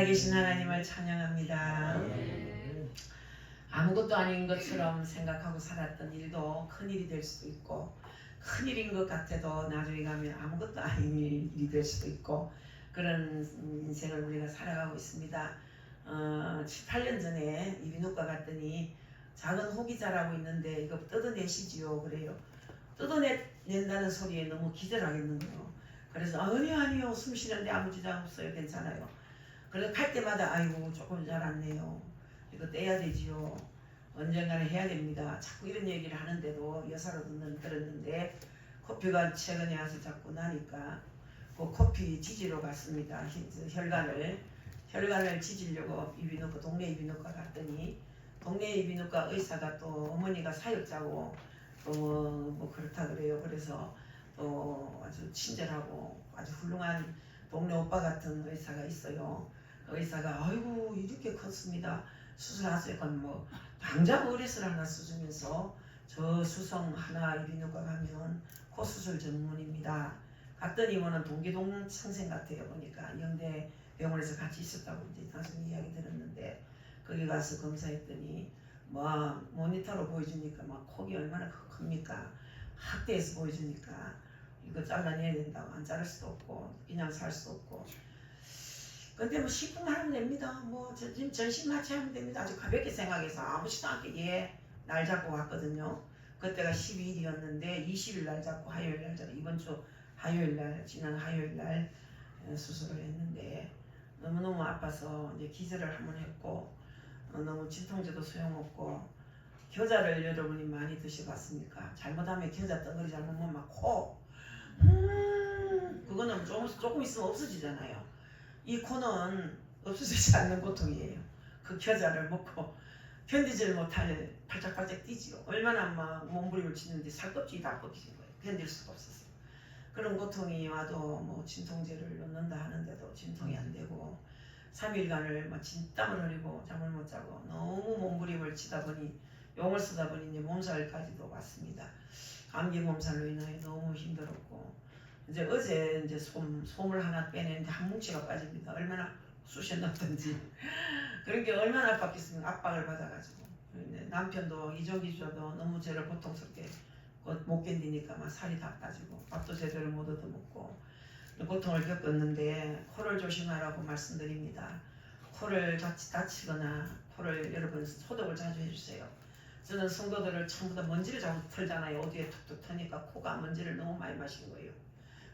살아계신 하나님을 찬양합니다. 아무것도 아닌 것처럼 생각하고 살았던 일도 큰일이 될 수도 있고, 큰일인 것 같아도 나중에 가면 아무것도 아닌 일이 될 수도 있고, 그런 인생을 우리가 살아가고 있습니다. 7, 8년 전에 이비인후과 갔더니 작은 혹이 자라고 있는데 이거 뜯어내시지요 그래요. 뜯어낸다는 소리에 너무 기절하겠는 거예요. 그래서 아니요 숨 쉬는데 아무 지장 없어요, 괜찮아요. 그래서 갈 때마다 아이고 조금 자랐네요, 이거 떼야 되지요, 언젠가는 해야 됩니다, 자꾸 이런 얘기를 하는데도 여사로 들었는데 코피가 최근에 와서 자꾸 나니까 그 코피 지지러 갔습니다. 혈관을 지지려고 이비인후과, 동네 이비인후과 갔더니 동네 이비인후과 의사가 또 어머니가 사역자고 뭐 그렇다 그래요. 그래서 또 아주 친절하고 아주 훌륭한 동네 오빠 같은 의사가 있어요. 그 의사가 아이고 이렇게 컸습니다, 수술하세요. 뭐 당장 의뢰서를 하나 써주면서 저 수성 하나 이비인후과 가면 코 수술 전문입니다. 갔더니 뭐는 동기동 선생 같아요. 보니까 영대 병원에서 같이 있었다고 이제 나중에 이야기 들었는데, 거기 가서 검사했더니 뭐 모니터로 보여주니까 막 콕이 얼마나 큽니까? 학대해서 보여주니까 이거 잘라내야 된다고, 안 자를 수도 없고 그냥 살 수도 없고. 근데 뭐 10분 하면 됩니다. 뭐 지금 전신 마취하면 됩니다. 아주 가볍게 생각해서 아무렇지도 않게 날 잡고 갔거든요. 그때가 12일이었는데 20일 날 잡고 화요일 날 잡고 이번 주 화요일 날, 지난 화요일 날 수술을 했는데 너무너무 아파서 이제 기절을 한번 했고, 너무 진통제도 소용없고, 겨자를 여러분이 많이 드셔봤습니까? 잘못하면 겨자 덩어리 잘못하면 막 코, 그거는 조금 있으면 없어지잖아요. 이 코는 없어지지 않는 고통이에요. 그 겨자를 먹고 견디지를 못할 팔짝팔짝 뛰지요. 얼마나 막 몸부림을 치는데 살껍질이 다 꺾이신 거예요. 견딜 수가 없었어요. 그런 고통이 와도 뭐 진통제를 넣는다 하는데도 진통이 안 되고, 3일간을 막 진땀을 흘리고 잠을 못 자고 너무 몸부림을 치다 보니, 용을 쓰다 보니 이제 몸살까지도 왔습니다. 감기 몸살로 인하여 너무 힘들었고, 이제 어제 이제 솜을 하나 빼내는데 한 뭉치가 빠집니다. 얼마나 쑤셔 넣든지. 그런 게 얼마나 아팠겠습니까? 압박을 받아가지고. 남편도 이종기주도 너무 저를 고통스럽게 못 견디니까 막 살이 다 빠지고 밥도 제대로 못 얻어먹고 고통을 겪었는데, 코를 조심하라고 말씀드립니다. 코를 다치거나 코를 여러분 소독을 자주 해주세요. 저는 성도들을 전부 다 먼지를 자꾸 털잖아요. 어디에 툭툭 터니까 코가 먼지를 너무 많이 마신 거예요.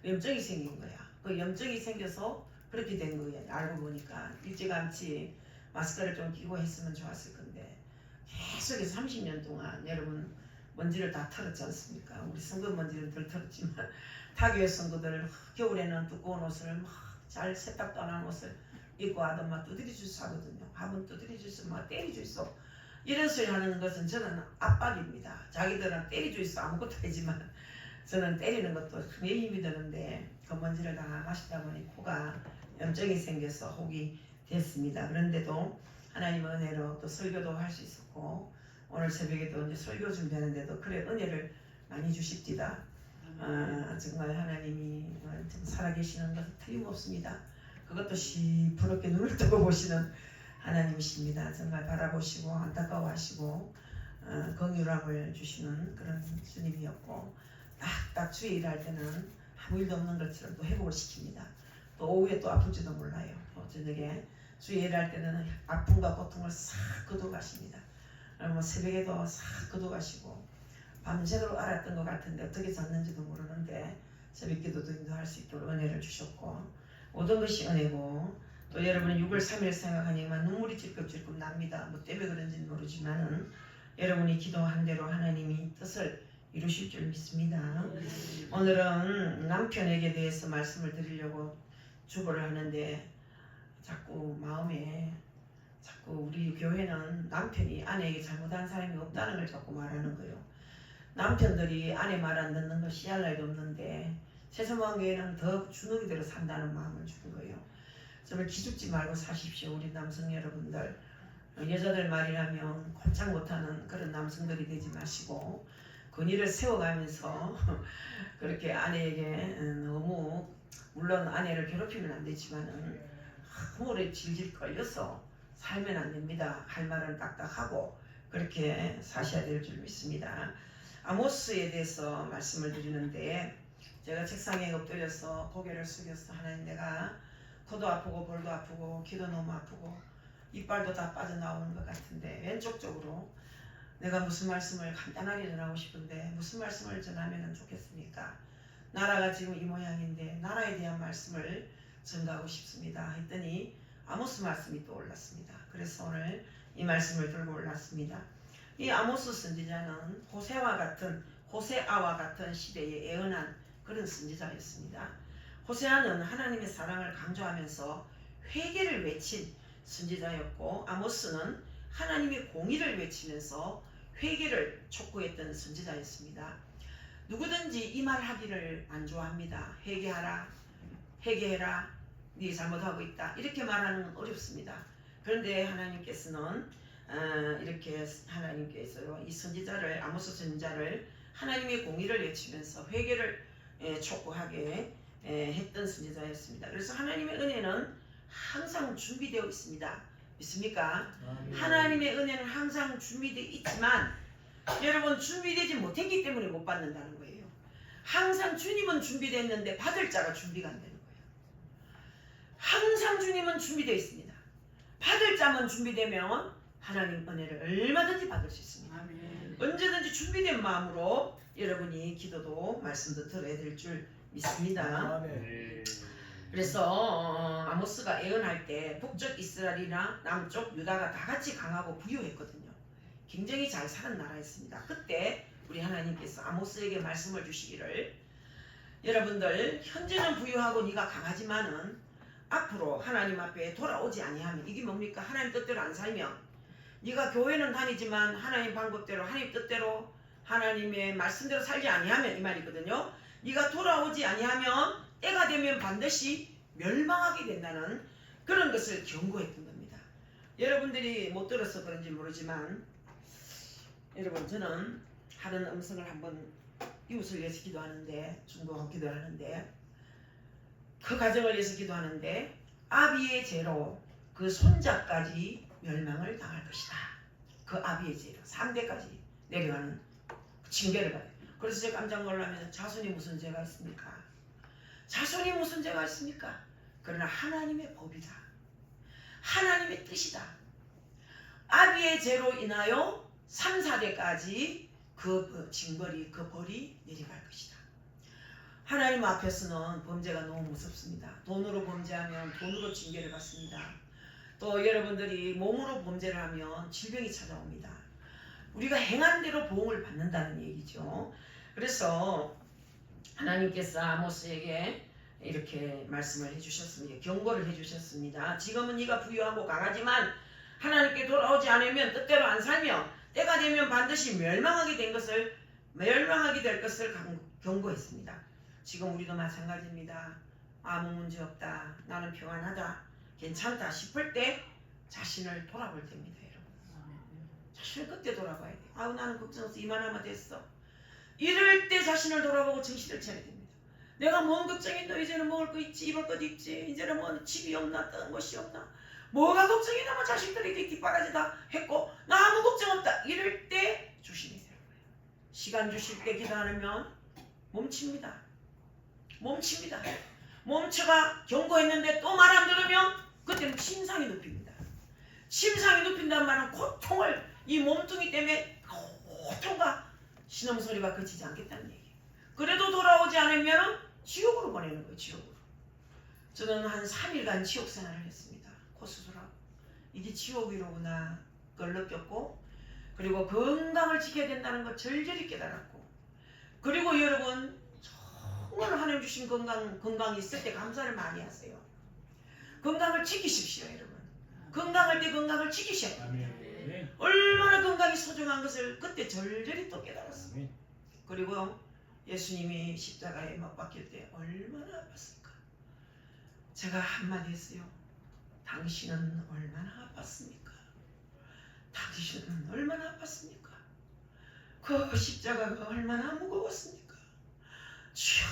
염증이 생긴 거야. 그 염증이 생겨서 그렇게 된 거예요. 알고 보니까 일찌감치 마스크를 좀 끼고 했으면 좋았을 건데, 계속해서 30년 동안 여러분 먼지를 다 털었지 않습니까? 우리 성도 먼지는 덜 털었지만 타교회 성도들 겨울에는 두꺼운 옷을 막 잘 세탁도 안 한 옷을 입고 와도 막 두드려 주서 하거든요. 밥은 두드려 주서 막 때려 주서 이런 소리 하는 것은 저는 압박입니다. 자기들은 때려 주서 아무것도 하지만 저는 때리는 것도 내 힘이 드는데, 그 먼지를 다 마시다 보니 코가 염증이 생겨서 혹이 됐습니다. 그런데도 하나님 은혜로 또 설교도 할 수 있었고, 오늘 새벽에도 이제 설교 준비하는데도 그래 은혜를 많이 주십디다. 정말 하나님이 살아계시는 것은 틀림없습니다. 그것도 시퍼렇게 눈을 뜨고 보시는 하나님이십니다. 정말 바라보시고 안타까워하시고 긍휼함을 주시는 그런 주님이었고, 딱 주에 일할 때는 아무 일도 없는 것처럼 또 회복을 시킵니다. 또 오후에 또 아플지도 몰라요. 또 저녁에 주에 일할 때는 아픔과 고통을 싹 걷어가십니다. 뭐 새벽에도 싹 걷어가시고, 밤새도록 알았던 것 같은데 어떻게 잤는지도 모르는데 새벽 기도도 인도할 수 있도록 은혜를 주셨고, 모든 것이 은혜고, 또 여러분이 6월 3일 생각하니까 눈물이 질끔질끔 납니다. 뭐 때문에 그런지는 모르지만은 여러분이 기도한 대로 하나님이 뜻을 이루실 줄 믿습니다. 오늘은 남편에게 대해서 말씀을 드리려고 주보를 하는데, 자꾸 마음에 우리 교회는 남편이 아내에게 잘못한 사람이 없다는 걸 자꾸 말하는 거예요. 남편들이 아내 말 안 듣는 거 씨알 날도 없는데 세서방교회는 더 주눅이대로 산다는 마음을 주는 거예요. 정말 기죽지 말고 사십시오. 우리 남성 여러분들, 여자들 말이라면 꼼짝 못하는 그런 남성들이 되지 마시고 권위를 세워가면서 그렇게 아내에게 너무, 물론 아내를 괴롭히면 안 되지만은 너무 오래 질질 끌려서 살면 안 됩니다. 할 말은 딱딱하고 그렇게 사셔야 될 줄 믿습니다. 아모스에 대해서 말씀을 드리는데 제가 책상에 엎드려서 고개를 숙여서 하나님, 내가 코도 아프고 볼도 아프고 귀도 너무 아프고 이빨도 다 빠져나오는 것 같은데 왼쪽 쪽으로 내가 무슨 말씀을 간단하게 전하고 싶은데 무슨 말씀을 전하면 좋겠습니까? 나라가 지금 이 모양인데 나라에 대한 말씀을 전가하고 싶습니다 했더니 아모스 말씀이 떠올랐습니다. 그래서 오늘 이 말씀을 들고 올랐습니다. 이 아모스 선지자는 호세아와 같은 시대에 예언한 그런 선지자였습니다. 호세아는 하나님의 사랑을 강조하면서 회개를 외친 선지자였고, 아모스는 하나님의 공의를 외치면서 회개를 촉구했던 선지자였습니다. 누구든지 이 말 하기를 안 좋아합니다. 회개하라, 회개해라, 네 잘못하고 있다, 이렇게 말하는 건 어렵습니다. 그런데 하나님께서는 이렇게 하나님께서 이 선지자를, 아모스 선지자를 하나님의 공의를 외치면서 회개를 촉구하게 했던 선지자였습니다. 그래서 하나님의 은혜는 항상 준비되어 있습니다. 믿습니까? 하나님의 은혜는 항상 준비되어 있지만 여러분, 준비되지 못했기 때문에 못 받는다는 거예요. 항상 주님은 준비됐는데 받을 자가 준비가 안 되는 거예요. 항상 주님은 준비되어 있습니다. 받을 자만 준비되면 하나님 은혜를 얼마든지 받을 수 있습니다. 아멘. 언제든지 준비된 마음으로 여러분이 기도도 말씀도 들어야 될 줄 믿습니다. 아멘. 그래서 아모스가 예언할 때 북쪽 이스라엘이나 남쪽 유다가 다 같이 강하고 부유했거든요. 굉장히 잘 사는 나라였습니다. 그때 우리 하나님께서 아모스에게 말씀을 주시기를, 여러분들 현재는 부유하고 네가 강하지만은 앞으로 하나님 앞에 돌아오지 아니하면, 이게 뭡니까? 하나님 뜻대로 안 살면, 네가 교회는 다니지만 하나님 방법대로, 하나님 뜻대로, 하나님의 말씀대로 살지 아니하면, 이 말이거든요. 네가 돌아오지 아니하면 때가 되면 반드시 멸망하게 된다는 그런 것을 경고했던 겁니다. 여러분들이 못 들어서 그런지 모르지만, 여러분, 저는 하는 음성을 한번 이웃을 위해서 기도하는데, 중국어 기도하는데, 그 가정을 위해서 기도하는데 아비의 죄로 그 손자까지 멸망을 당할 것이다. 그 아비의 죄로 3대까지 내려가는 징계를 받아요. 그래서 제가 깜짝 놀라면서, 자손이 무슨 죄가 있습니까? 자손이 무슨 죄가 있습니까? 그러나 하나님의 법이다. 하나님의 뜻이다. 아비의 죄로 인하여 3, 4대까지 그 징벌이, 그 벌이 내려갈 것이다. 하나님 앞에서는 범죄가 너무 무섭습니다. 돈으로 범죄하면 돈으로 징계를 받습니다. 또 여러분들이 몸으로 범죄를 하면 질병이 찾아옵니다. 우리가 행한 대로 보응을 받는다는 얘기죠. 그래서 하나님께서 아모스에게 이렇게 말씀을 해주셨습니다. 경고를 해주셨습니다. 지금은 네가 부유하고 강하지만 하나님께 돌아오지 않으면, 뜻대로 안 살면 때가 되면 반드시 멸망하게 될 것을 경고했습니다. 지금 우리도 마찬가지입니다. 아무 문제 없다, 나는 평안하다, 괜찮다 싶을 때 자신을 돌아볼 때입니다. 여러분, 자신을 그때 돌아봐야 돼요. 아우, 나는 걱정 없어, 이만하면 됐어. 이럴 때 자신을 돌아보고 정신을 차려야 됩니다. 내가 뭔 걱정이, 너 이제는 먹을 거 있지, 입을 것 있지, 이제는 뭐 집이 없나, 뜬 것이 없나, 뭐가 걱정이 나면 자식들이 이렇게 뒷바라지다 했고 나 아무 걱정 없다, 이럴 때 조심해야 돼요. 시간 주실 때 기도하면 멈춥니다. 멈춰가 경고했는데 또 말 안 들으면 그때는 심상이 눕힙니다. 심상이 눕힌다는 말은 고통을, 이 몸뚱이 때문에 고통과 신음소리가 그치지 않겠다는 얘기예요. 그래도 돌아오지 않으면 지옥으로 보내는 거예요. 지옥으로. 저는 한 3일간 지옥 생활을 했습니다. 코 수술하고. 이게 지옥이로구나 그걸 느꼈고, 그리고 건강을 지켜야 된다는 걸 절절히 깨달았고, 그리고 여러분 정말 하나님 주신 건강이 있을 때 감사를 많이 하세요. 건강을 지키십시오. 여러분, 건강할 때 건강을 지키셔야 됩니다. 얼마나 건강이 소중한 것을 그때 절절히 또 깨달았습니다. 그리고 예수님이 십자가에 못 박힐 때 얼마나 아팠을까. 제가 한마디 했어요. 당신은 얼마나 아팠습니까? 당신은 얼마나 아팠습니까? 그 십자가가 얼마나 무거웠습니까? 주여,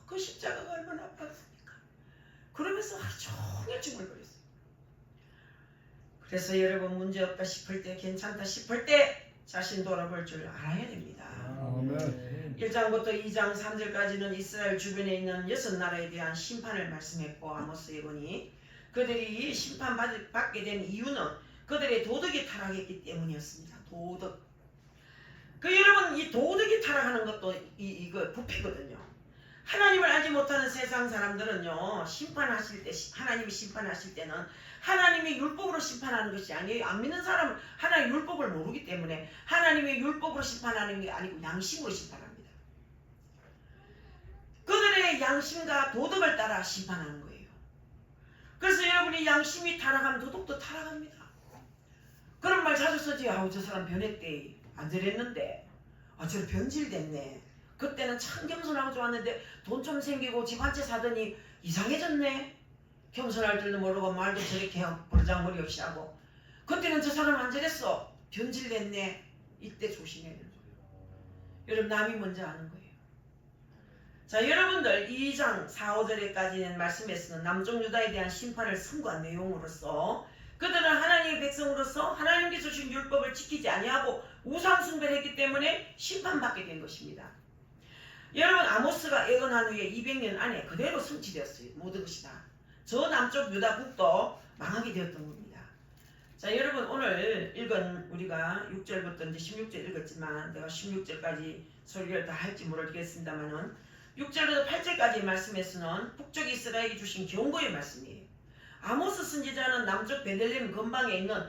그 십자가가 얼마나 아팠습니까? 그러면서 하루 종일 중얼거렸어요. 그래서 여러분 문제없다 싶을 때, 괜찮다 싶을 때 자신 돌아볼 줄 알아야 됩니다. 아멘. 1장부터 2장 3절까지는 이스라엘 주변에 있는 6나라에 대한 심판을 말씀했고, 아모스 예언이 그들이 심판받게 된 이유는 그들의 도덕이 타락했기 때문이었습니다. 도덕. 여러분, 이 도덕이 타락하는 것도 이거 부패거든요. 하나님을 알지 못하는 세상 사람들은요, 심판하실 때, 하나님이 심판하실 때는 하나님의 율법으로 심판하는 것이 아니에요. 안 믿는 사람은 하나님의 율법을 모르기 때문에 하나님의 율법으로 심판하는 게 아니고 양심으로 심판합니다. 그들의 양심과 도덕을 따라 심판하는 거예요. 그래서 여러분이 양심이 타락하면 도덕도 타락합니다. 그런 말 자주 쓰지. 아우, 저 사람 변했대. 안 저랬는데. 아, 저 변질됐네. 그때는 참 겸손하고 좋았는데 돈 좀 생기고 집 한 채 사더니 이상해졌네. 겸손할 줄도 모르고 말도 저렇게 버르장머리 없이 하고. 그때는 저 사람 안 저랬어. 변질됐네. 이때 조심해야 돼요. 여러분, 남이 먼저 아는 거예요. 자, 여러분들 2장 4, 5절에까지는 말씀에서는 남쪽 유다에 대한 심판을 선고한 내용으로서 그들은 하나님의 백성으로서 하나님께서 주신 율법을 지키지 아니하고 우상 숭배를 했기 때문에 심판받게 된 것입니다. 여러분, 아모스가 예언한 후에 200년 안에 그대로 성취되었어요. 모든 것이 다. 저 남쪽 유다국도 망하게 되었던 겁니다. 자, 여러분, 오늘 읽은 우리가 6절부터 이제 16절 읽었지만 내가 16절까지 설교를 다 할지 모르겠습니다만은 6절부터 8절까지 말씀에서는 북쪽 이스라엘에게 주신 경고의 말씀이에요. 아모스 선지자는 남쪽 베들레헴 근방에 있는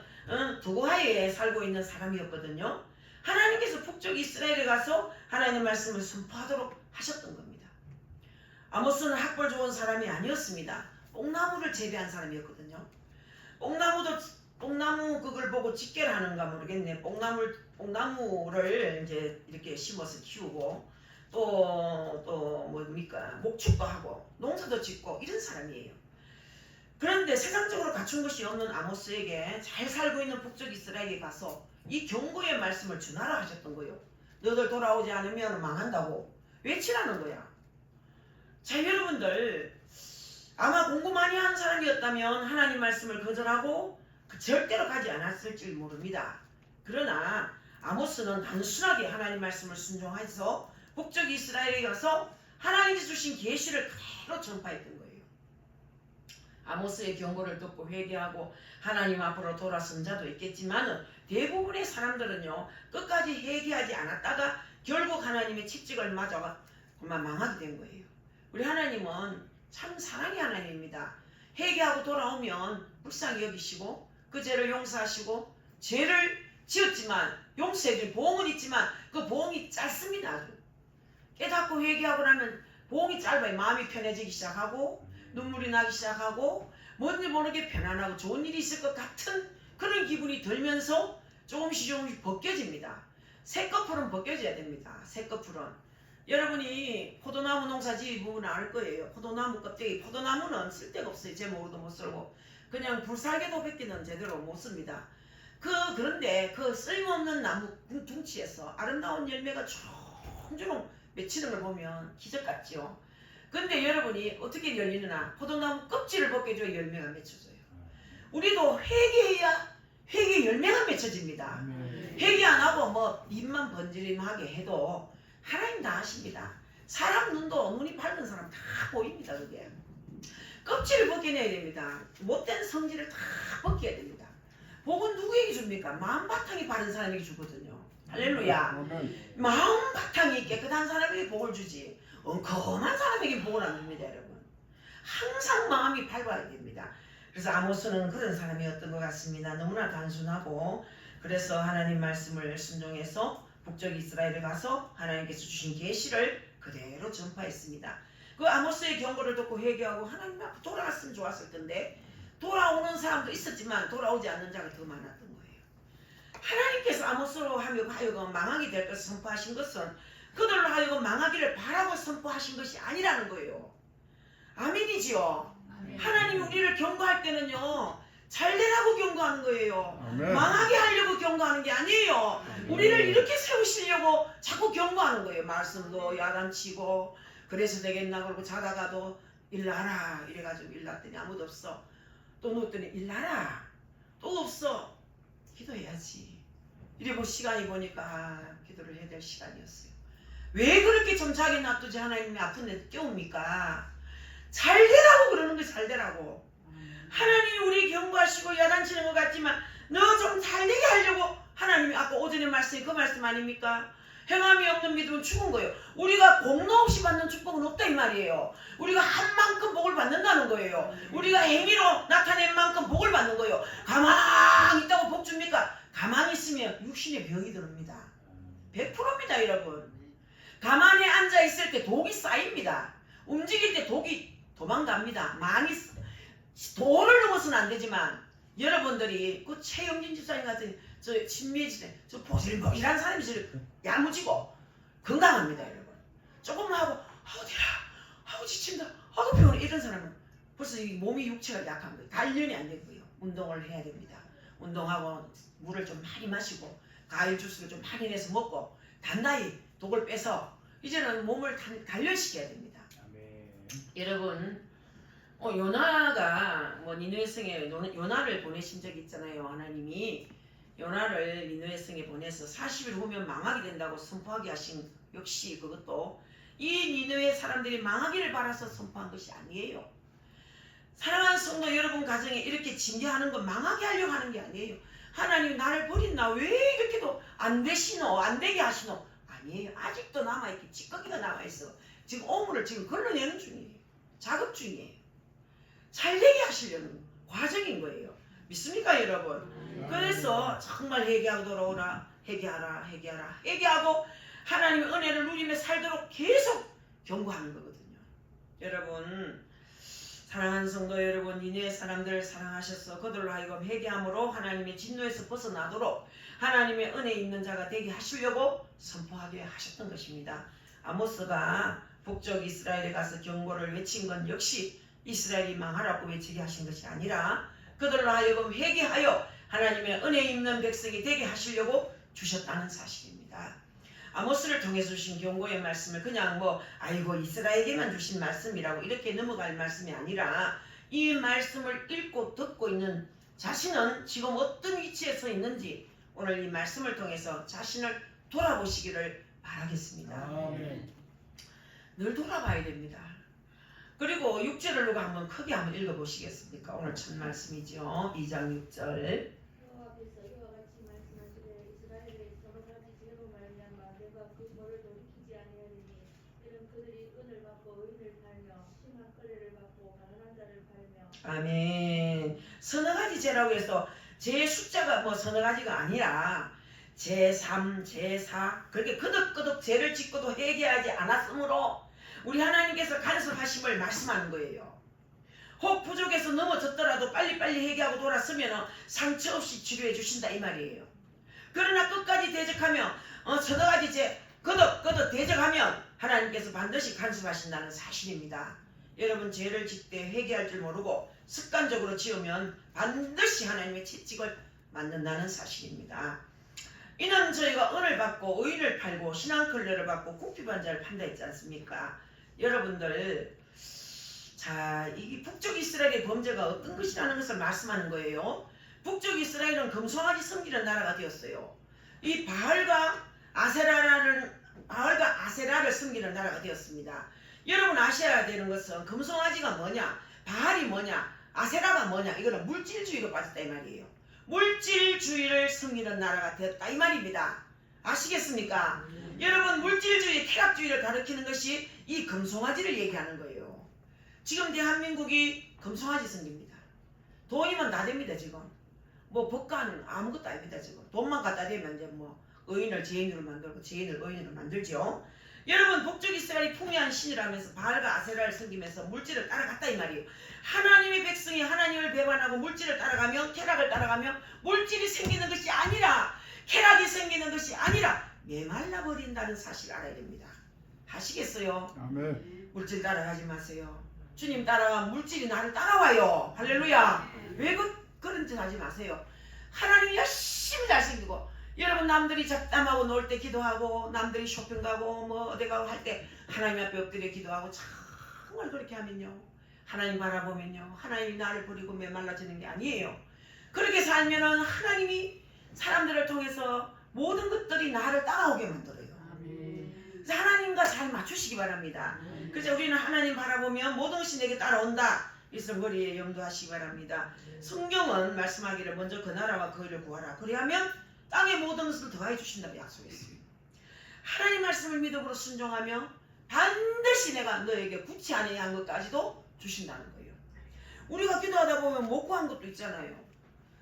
두고하에 살고 있는 사람이었거든요. 하나님께서 북쪽 이스라엘에 가서 하나님의 말씀을 선포하도록 하셨던 겁니다. 아모스는 학벌 좋은 사람이 아니었습니다. 뽕나무를 재배한 사람이었거든요. 뽕나무 그걸 보고 직계를 하는가 모르겠네. 뽕나무를 이제 이렇게 심어서 키우고 또 뭡니까? 목축도 하고 농사도 짓고 이런 사람이에요. 그런데 세상적으로 갖춘 것이 없는 아모스에게 잘 살고 있는 북쪽 이스라엘에 가서 이 경고의 말씀을 전하라 하셨던 거예요. 너들 돌아오지 않으면 망한다고 외치라는 거야. 자, 여러분들 아마 공부 많이 한 사람이었다면 하나님 말씀을 거절하고 절대로 가지 않았을지 모릅니다. 그러나 아모스는 단순하게 하나님 말씀을 순종해서 북쪽 이스라엘에 가서 하나님이 주신 계시를 그대로 전파했던 거예요. 아모스의 경고를 듣고 회개하고 하나님 앞으로 돌아선 자도 있겠지만 대부분의 사람들은요, 끝까지 회개하지 않았다가 결국 하나님의 책찍을 맞아 망하게 된 거예요. 우리 하나님은 참 사랑의 하나님입니다. 회개하고 돌아오면 불쌍히 여기시고 그 죄를 용서하시고, 죄를 지었지만 용서해줄 보응은 있지만 그 보응이 짧습니다. 아주. 깨닫고 회개하고 나면 보응이 짧아요. 마음이 편해지기 시작하고 눈물이 나기 시작하고 뭔지 모르게 편안하고 좋은 일이 있을 것 같은 그런 기분이 들면서 조금씩 벗겨집니다. 새 커플은 벗겨져야 됩니다. 새 커플은. 여러분이 포도나무 농사 지으면 알 거예요. 포도나무 껍데기. 포도나무는 쓸데가 없어요. 제 모르도 못 쓸고 그냥 불살개도 뱉기는 제대로 못 씁니다. 그런데 그 쓸모없는 나무 둥치에서 아름다운 열매가 주렁주렁 맺히는 걸 보면 기적 같죠. 근데 여러분이 어떻게 열리느냐? 포도나무 껍질을 벗겨줘야 열매가 맺혀져요. 우리도 회개해야 회개 열매가 맺혀집니다. 회개 안 하고 뭐 입만 번지름하게 해도 하나님 다 아십니다. 사람 눈이 밝은 사람 다 보입니다. 그게 껍질을 벗겨내야 됩니다. 못된 성질을 다 벗겨야 됩니다. 복은 누구에게 줍니까? 마음바탕이 바른 사람에게 주거든요. 할렐루야. 마음바탕이 깨끗한 사람에게 복을 주지 엉컴한 사람에게 복을 안 줍니다. 여러분, 항상 마음이 밝아야 됩니다. 그래서 아모스는 그런 사람이었던 것 같습니다. 너무나 단순하고, 그래서 하나님 말씀을 순종해서 북쪽 이스라엘에 가서 하나님께서 주신 계시를 그대로 전파했습니다. 그 아모스의 경고를 듣고 회개하고 하나님 앞에 돌아갔으면 좋았을 텐데 돌아오는 사람도 있었지만 돌아오지 않는 자가 더 많았던 거예요. 하나님께서 아모스로 하여금 망하게 될 것을 선포하신 것은 그들로 하여금 망하기를 바라고 선포하신 것이 아니라는 거예요. 아멘이지요. 아멘. 하나님이 우리를 경고할 때는요, 잘 되라고 경고하는 거예요. 아멘. 망하게 하려고 경고하는 게 아니에요. 아멘. 우리를 이렇게 세우시려고 자꾸 경고하는 거예요. 말씀도 야단치고 그래서 되겠나 그러고 자다가도 일나라 이래가지고 일났더니 아무도 없어. 또 누웠더니 일나라. 또 없어. 기도해야지. 이래 뭐 시간이 보니까 기도를 해야 될 시간이었어요. 왜 그렇게 좀 자기 놔두지 하나님이 아픈 데 깨웁니까? 잘 되라고 그러는 거 잘 되라고. 하나님이 우리 경고하시고 야단치는 것 같지만 너 좀 잘 되게 하려고 하나님이 아까 오전에 말씀이 그 말씀 아닙니까? 행함이 없는 믿음은 죽은 거예요. 우리가 공로 없이 받는 축복은 없다 이 말이에요. 우리가 한 만큼 복을 받는다는 거예요. 우리가 행위로 나타낸 만큼 복을 받는 거예요. 가만히 있다고 복 줍니까? 가만히 있으면 육신의 병이 들어옵니다. 100%입니다 여러분. 가만히 앉아있을 때 독이 쌓입니다. 움직일 때 독이 도망갑니다. 많이 도를 넘어서는 안 되지만 여러분들이 그 최영진 집사님 같은 저 신미지 저 보슬보슬한 사람이 저 야무지고 건강합니다 여러분. 조금만 하고 어디야 아우 지친다 아우 피곤해 이런 사람은 벌써 이 몸이 육체가 약한 거예요. 단련이 안 되고요. 운동을 해야 됩니다. 운동하고 물을 좀 많이 마시고 과일 주스를 좀 많이 내서 먹고 단단히 독을 빼서 이제는 몸을 단련시켜야 됩니다. 아멘. 여러분 요나가 뭐 니느웨 성에 요나를 보내신 적이 있잖아요. 하나님이 요나를 니느웨 성에 보내서 40일 후면 망하게 된다고 선포하게 하신 역시 그것도 이 니느웨 사람들이 망하기를 바라서 선포한 것이 아니에요. 사랑하는 성도 여러분 가정에 이렇게 징계하는 건 망하게 하려고 하는 게 아니에요. 하나님 나를 버린다 왜 이렇게도 안 되시노 안 되게 하시노 아니에요. 아직도 남아있기 찌꺼기가 남아있어. 지금 오물을 지금 걸러내는 중이에요. 작업 중이에요. 잘되게 하시려는 과정인 거예요. 믿습니까 여러분? 그래서 정말 회개하고 돌아오라 회개하라 회개하고 하나님의 은혜를 누리며 살도록 계속 경고하는 거거든요. 여러분 사랑하는 성도 여러분 니네 사람들 사랑하셔서 그들로 하여금 회개함으로 하나님의 진노에서 벗어나도록 하나님의 은혜 있는 자가 되게 하시려고 선포하게 하셨던 것입니다. 아모스가 북쪽 이스라엘에 가서 경고를 외친 건 역시 이스라엘이 망하라고 외치게 하신 것이 아니라 그들로 하여금 회개하여 하나님의 은혜 있는 백성이 되게 하시려고 주셨다는 사실입니다. 아모스를 통해서 주신 경고의 말씀을 그냥 아이고 이스라엘에게만 주신 말씀이라고 이렇게 넘어갈 말씀이 아니라 이 말씀을 읽고 듣고 있는 자신은 지금 어떤 위치에 서 있는지 오늘 이 말씀을 통해서 자신을 돌아보시기를 바라겠습니다. 아멘. 늘 돌아봐야 됩니다. 그리고 6절을 누가 한번 크게 한번 읽어보시겠습니까? 오늘 첫 말씀이죠. 2장 6절. 여호와께서 이와 같이 말씀하시되 이스라엘의 서로 가지 죄로 말미암아 내가 그 벌을 돌이키지 아니하리니 이는 그들이 은을 받고 의인을 팔며 심한 거래를 받고 가난한 자를 팔며 아멘. 서너 가지 죄라고 해서 죄의 숫자가 서너 가지가 아니라 제3, 제4 그렇게 거듭거듭 죄를 짓고도 회개하지 않았으므로 우리 하나님께서 간섭하심을 말씀하는 거예요. 혹 부족해서 넘어졌더라도 빨리빨리 회개하고 돌아서면 상처 없이 치료해 주신다 이 말이에요. 그러나 끝까지 대적하며 서너 가지 죄 거듭거듭 대적하면 하나님께서 반드시 간섭하신다는 사실입니다. 여러분 죄를 짓때 회개할 줄 모르고 습관적으로 지으면 반드시 하나님의 채찍을 맞는다는 사실입니다. 이는 저희가 은을 받고 의인을 팔고 신앙컬레를 받고 국비반자를 판다 했지 않습니까? 여러분들 자, 이 북쪽 이스라엘의 범죄가 어떤 것이라는 것을 말씀하는 거예요. 북쪽 이스라엘은 금송아지 섬기는 나라가 되었어요. 이 바알과 아세라를 섬기는 나라가 되었습니다. 여러분 아셔야 되는 것은 금송아지가 뭐냐, 바알이 뭐냐, 아세라가 뭐냐, 이거는 물질주의로 빠졌다 이 말이에요. 물질주의를 섬기는 나라가 되었다 이 말입니다. 아시겠습니까? 여러분 물질주의, 쾌락주의를 가리키는 것이 이 금송아지를 얘기하는 거예요. 지금 대한민국이 금송아지 섬깁니다. 돈이면 다 됩니다 지금. 법과는 아무것도 아닙니다 지금. 돈만 갖다 대면 이제 의인을 죄인으로 만들고 죄인을 의인으로 만들죠. 여러분 북쪽 이스라엘이 풍요한 신이라면서 바알과 아세라를 섬기면서 물질을 따라갔다 이 말이에요. 하나님의 백성이 하나님을 배반하고 물질을 따라가며 쾌락을 따라가며 물질이 생기는 것이 아니라 쾌락이 생기는 것이 아니라 메말라 버린다는 사실을 알아야 됩니다. 아시겠어요? 아멘. 물질 따라가지 마세요. 주님 따라가면 물질이 나를 따라와요. 할렐루야. 왜 그런 짓 하지 마세요. 하나님 열심히 잘생기고 여러분 남들이 잡담하고 놀 때 기도하고 남들이 쇼핑 가고 어디 가고 할 때 하나님 앞에 엎드려 기도하고 정말 그렇게 하면요 하나님 바라보면요 하나님이 나를 버리고 메말라지는 게 아니에요. 그렇게 살면은 하나님이 사람들을 통해서 모든 것들이 나를 따라오게 만들어요. 그래서 하나님과 잘 맞추시기 바랍니다. 그래서 우리는 하나님 바라보면 모든 것이 내게 따라온다. 그래서 머리에 염두하시기 바랍니다. 성경은 말씀하기를 먼저 그 나라와 그 의를 구하라. 그리하면 땅의 모든 것을 더하여 주신다고 약속했어요. 하나님 말씀을 믿음으로 순종하며 반드시 내가 너에게 구치 아니한 것까지도 주신다는 거예요. 우리가 기도하다 보면 못 구한 것도 있잖아요.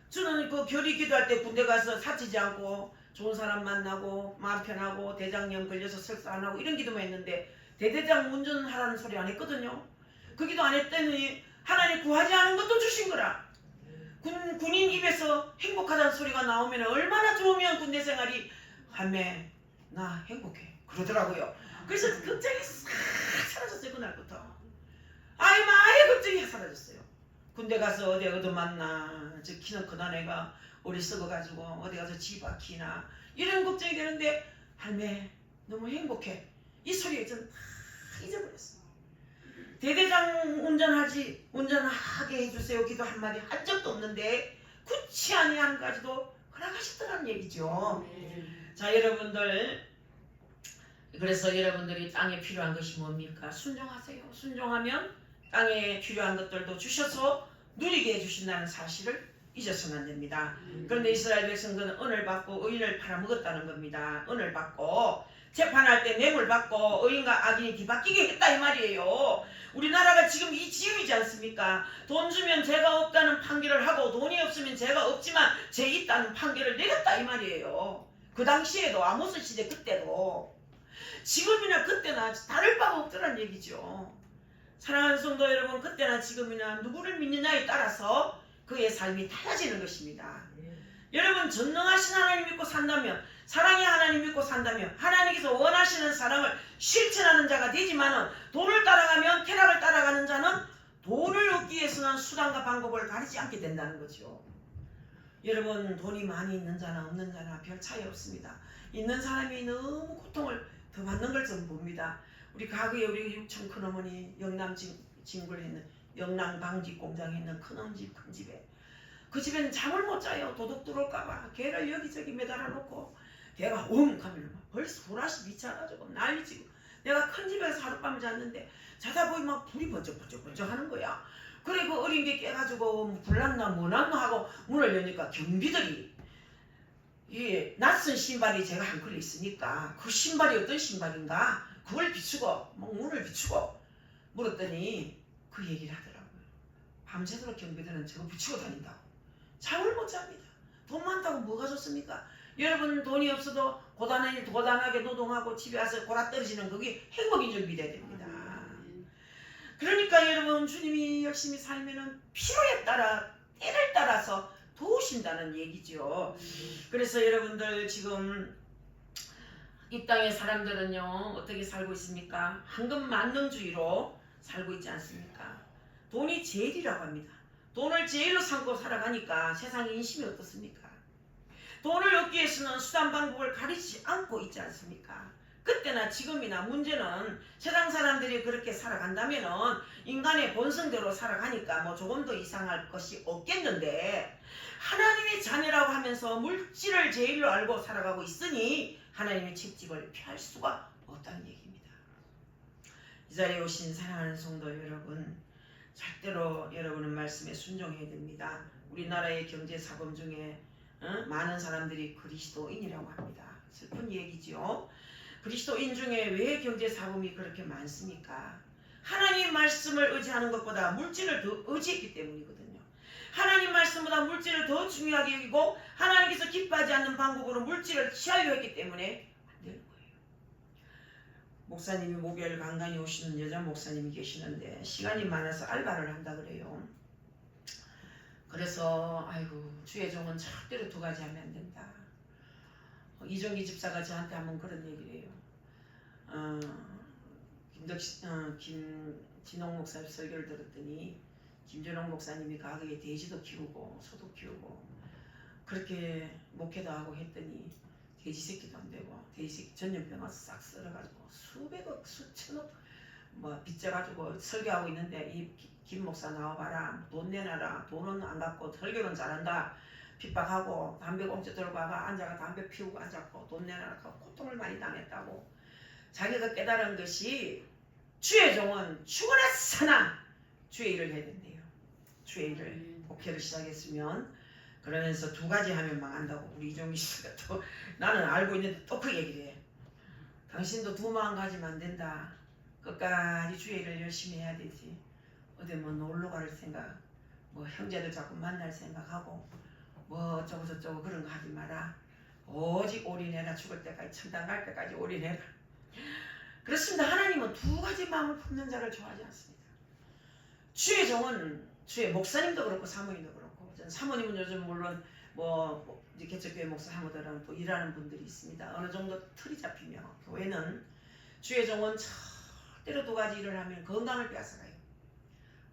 저는 그 결의 기도할 때 군대 가서 사치지 않고 좋은 사람 만나고 마음 편하고 대장염 걸려서 설사 안 하고 이런 기도만 했는데 대대장 운전하라는 소리 안 했거든요. 그 기도 안 했더니 하나님 구하지 않은 것도 주신 거라. 군인 입에서 행복하다는 소리가 나오면 얼마나 좋으면 군대 생활이 할매 나 행복해 그러더라고요. 그래서 걱정이 싹 사라졌어요. 그날부터 아예 걱정이 사라졌어요. 군대 가서 어디 얻어맞나 저 키는 크다 내가 오래 썩어가지고 어디 가서 지박히나 이런 걱정이 되는데 할매 너무 행복해 이 소리에 전 다 잊어버렸어요. 대대장 운전하게 해주세요 기도 한마디 한 적도 없는데 구치 아니한까지도 허락하셨다는 얘기죠. 자 여러분들 그래서 여러분들이 땅에 필요한 것이 뭡니까? 순종하세요. 순종하면 땅에 필요한 것들도 주셔서 누리게 해주신다는 사실을 잊어서는 안 됩니다. 그런데 이스라엘 백성들은 은을 받고 의인을 팔아먹었다는 겁니다. 은을 받고 재판할 때 뇌물 받고 의인과 악인이 뒤바뀌게 했다 이 말이에요. 우리나라가 지금 이 지음이지 않습니까? 돈 주면 죄가 없다는 판결을 하고 돈이 없으면 죄가 없지만 죄 있다는 판결을 내렸다 이 말이에요. 그 당시에도 아모스 시대 그때도 지금이나 그때나 다를 바가 없더란 얘기죠. 사랑하는 성도 여러분 그때나 지금이나 누구를 믿느냐에 따라서 그의 삶이 달라지는 것입니다. 여러분 전능하신 하나님 믿고 산다면 사랑의 하나님 믿고 산다면 하나님께서 원하시는 사랑을 실천하는 자가 되지만은 돈을 따라가면 쾌락을 따라가는 자는 돈을 얻기 위해서는 수단과 방법을 가리지 않게 된다는 거죠. 여러분 돈이 많이 있는 자나 없는 자나 별 차이 없습니다. 있는 사람이 너무 고통을 더 받는 걸 좀 봅니다. 우리 과거에 우리 육천 큰어머니 영남 진구에 있는 영남 방직 공장에 있는 큰 집에 그 집에는 잠을 못 자요. 도둑 들어올까봐 걔를 여기저기 매달아 놓고 걔가 하면 벌써 불화시 미쳐가지고 난리치고 내가 큰 집에서 하룻밤을 잤는데 자다 보니 막 불이 번쩍 하는 거야. 그래 그 어린 게 깨가지고 불났나 뭐났나 하고 문을 여니까 경비들이 이 낯선 신발이 제가 한 컬레 있으니까 그 신발이 어떤 신발인가 그걸 비추고 문을 비추고 물었더니 그 얘기를 하더라고요. 밤새도록 경비들은 저거 비추고 다닌다고. 잠을 못 잡니다. 돈 많다고 뭐가 좋습니까? 여러분 돈이 없어도 고단하게 노동하고 집에 와서 골아 떨어지는 그게 행복인 줄 믿어야 됩니다. 그러니까 여러분 주님이 열심히 살면은 필요에 따라 때를 따라서 도우신다는 얘기죠. 그래서 여러분들 지금 이 땅의 사람들은요 어떻게 살고 있습니까? 황금 만능주의로 살고 있지 않습니까? 돈이 제일이라고 합니다. 돈을 제일로 삼고 살아가니까 세상의 인심이 어떻습니까? 돈을 얻기 위해서는 수단 방법을 가리지 않고 있지 않습니까? 그때나 지금이나 문제는 세상 사람들이 그렇게 살아간다면은 인간의 본성대로 살아가니까 뭐 조금 더 이상할 것이 없겠는데 하나님의 자녀라고 하면서 물질을 제일로 알고 살아가고 있으니 하나님의 책직을 피할 수가 없다는 얘기입니다. 이 자리에 오신 사랑하는 성도 여러분 절대로 여러분은 말씀에 순종해야 됩니다. 우리나라의 경제사범 중에 많은 사람들이 그리스도인이라고 합니다. 슬픈 얘기죠. 그리스도인 중에 왜 경제사범이 그렇게 많습니까? 하나님 말씀을 의지하는 것보다 물질을 더 의지했기 때문이거든요. 하나님 말씀보다 물질을 더 중요하게 여기고 하나님께서 기뻐하지 않는 방법으로 물질을 취하려 했기 때문에 안 되는 거예요. 목사님이 목요일 강단에 오시는 여자 목사님이 계시는데 시간이 많아서 알바를 한다 그래요. 그래서 아이고 주의 종은 절대로 두 가지 하면 안 된다. 이종기 집사가 저한테 한번 그런 얘기를 해요. 김진홍 목사 설교를 들었더니 김진홍 목사님이 과거에 돼지도 키우고 소도 키우고 그렇게 목회도 하고 했더니 돼지 새끼도 안 되고 돼지 새끼 전염병 와서 싹 썰어가지고 수백억 수천억 뭐 빚져가지고 설교하고 있는데 이 김 목사 나와봐라, 돈 내놔라, 돈은 안 갚고 설교는 잘한다, 핍박하고 담배 공주 들고 와가 앉아가 담배 피우고 앉았고 돈 내놔라 하고 고통을 많이 당했다고. 자기가 깨달은 것이 주의 종은 죽으나 사나 주의 일을 해야 된대요. 주의 일을 목회를 시작했으면. 그러면서 두 가지 하면 망한다고. 우리 이종기 씨가 또 나는 알고 있는데 또 그 얘기를 해. 당신도 두 마음 가지면 안 된다. 끝까지 주의 일을 열심히 해야 되지. 어디 뭐 놀러 갈 생각, 뭐 형제들 자꾸 만날 생각하고 뭐 어쩌고 저쩌고 그런 거 하지 마라. 오직 올인해라. 죽을 때까지, 천당 갈 때까지 올인해라. 그렇습니다. 하나님은 두 가지 마음을 품는 자를 좋아하지 않습니다. 주의 종은, 주의 목사님도 그렇고 사모님도 그렇고, 사모님은 요즘 물론 뭐 이제 개척교회 목사 사모들은 또 일하는 분들이 있습니다. 어느 정도 틀이 잡히며, 교회는 주의 종은 절대로 두 가지 일을 하면 건강을 빼앗아가요.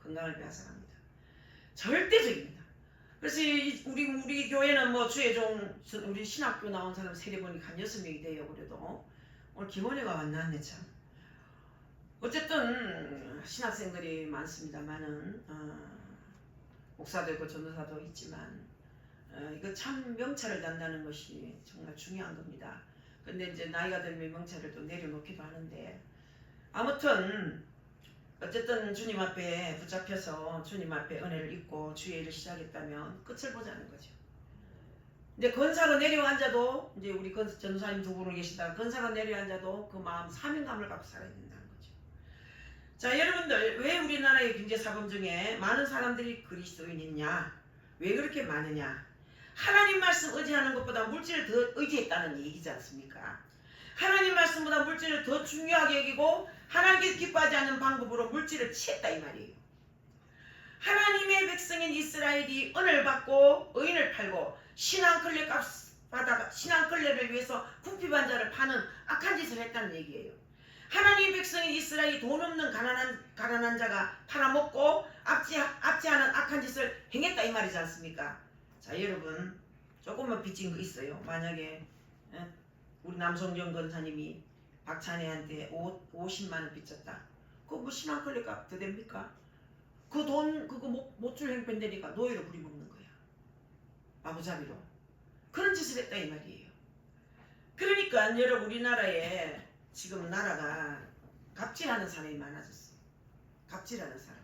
건강을 빼앗아갑니다. 절대적입니다. 그래서 우리 교회는 뭐 주의 종, 우리 신학교 나온 사람 세례보니까 한 6명이 돼요. 그래도 오늘 김원혜가 왔나는데 참. 어쨌든 신학생들이 많습니다만은 목사도 있고 전도사도 있지만 이거 참 명찰을 단다는 것이 정말 중요한 겁니다. 근데 이제 나이가 들면 명찰을 또 내려놓기도 하는데, 아무튼 어쨌든 주님 앞에 붙잡혀서 주님 앞에 은혜를 입고 주의 일을 시작했다면 끝을 보자는 거죠. 이제 건사로 내려앉아도, 이제 우리 전도사님 두 분을 계시다가 건사로 내려앉아도 그 마음 사명감을 갖고 살아야 된다는 거죠. 자, 여러분들, 왜 우리나라의 경제사범 중에 많은 사람들이 그리스도인이냐? 왜 그렇게 많으냐? 하나님 말씀 의지하는 것보다 물질을 더 의지했다는 얘기지 않습니까? 하나님 말씀보다 물질을 더 중요하게 여기고 하나님께서 기뻐하지 않는 방법으로 물질을 취했다 이 말이에요. 하나님의 백성인 이스라엘이 은을 받고 의인을 팔고 신앙클레 값 받아가 신앙클레를 위해서 궁핍한 자를 파는 악한 짓을 했다는 얘기예요. 하나님의 백성인 이스라엘이 돈 없는 가난한 자가 팔아먹고 압제하는 악한 짓을 행했다 이 말이지 않습니까? 자, 여러분, 조금만 빚진 거 있어요. 만약에 우리 남성정 권사님이 박찬혜한테 50만원 빚졌다. 그거 뭐 신앙클레 값 더 됩니까? 그 돈 그거 못 줄 형편되니까 노예로 부리먹는 거야. 마구잡이로. 그런 짓을 했다 이 말이에요. 그러니까 여러분, 우리나라에 지금 나라가 갑질하는 사람이 많아졌어. 갑질하는 사람.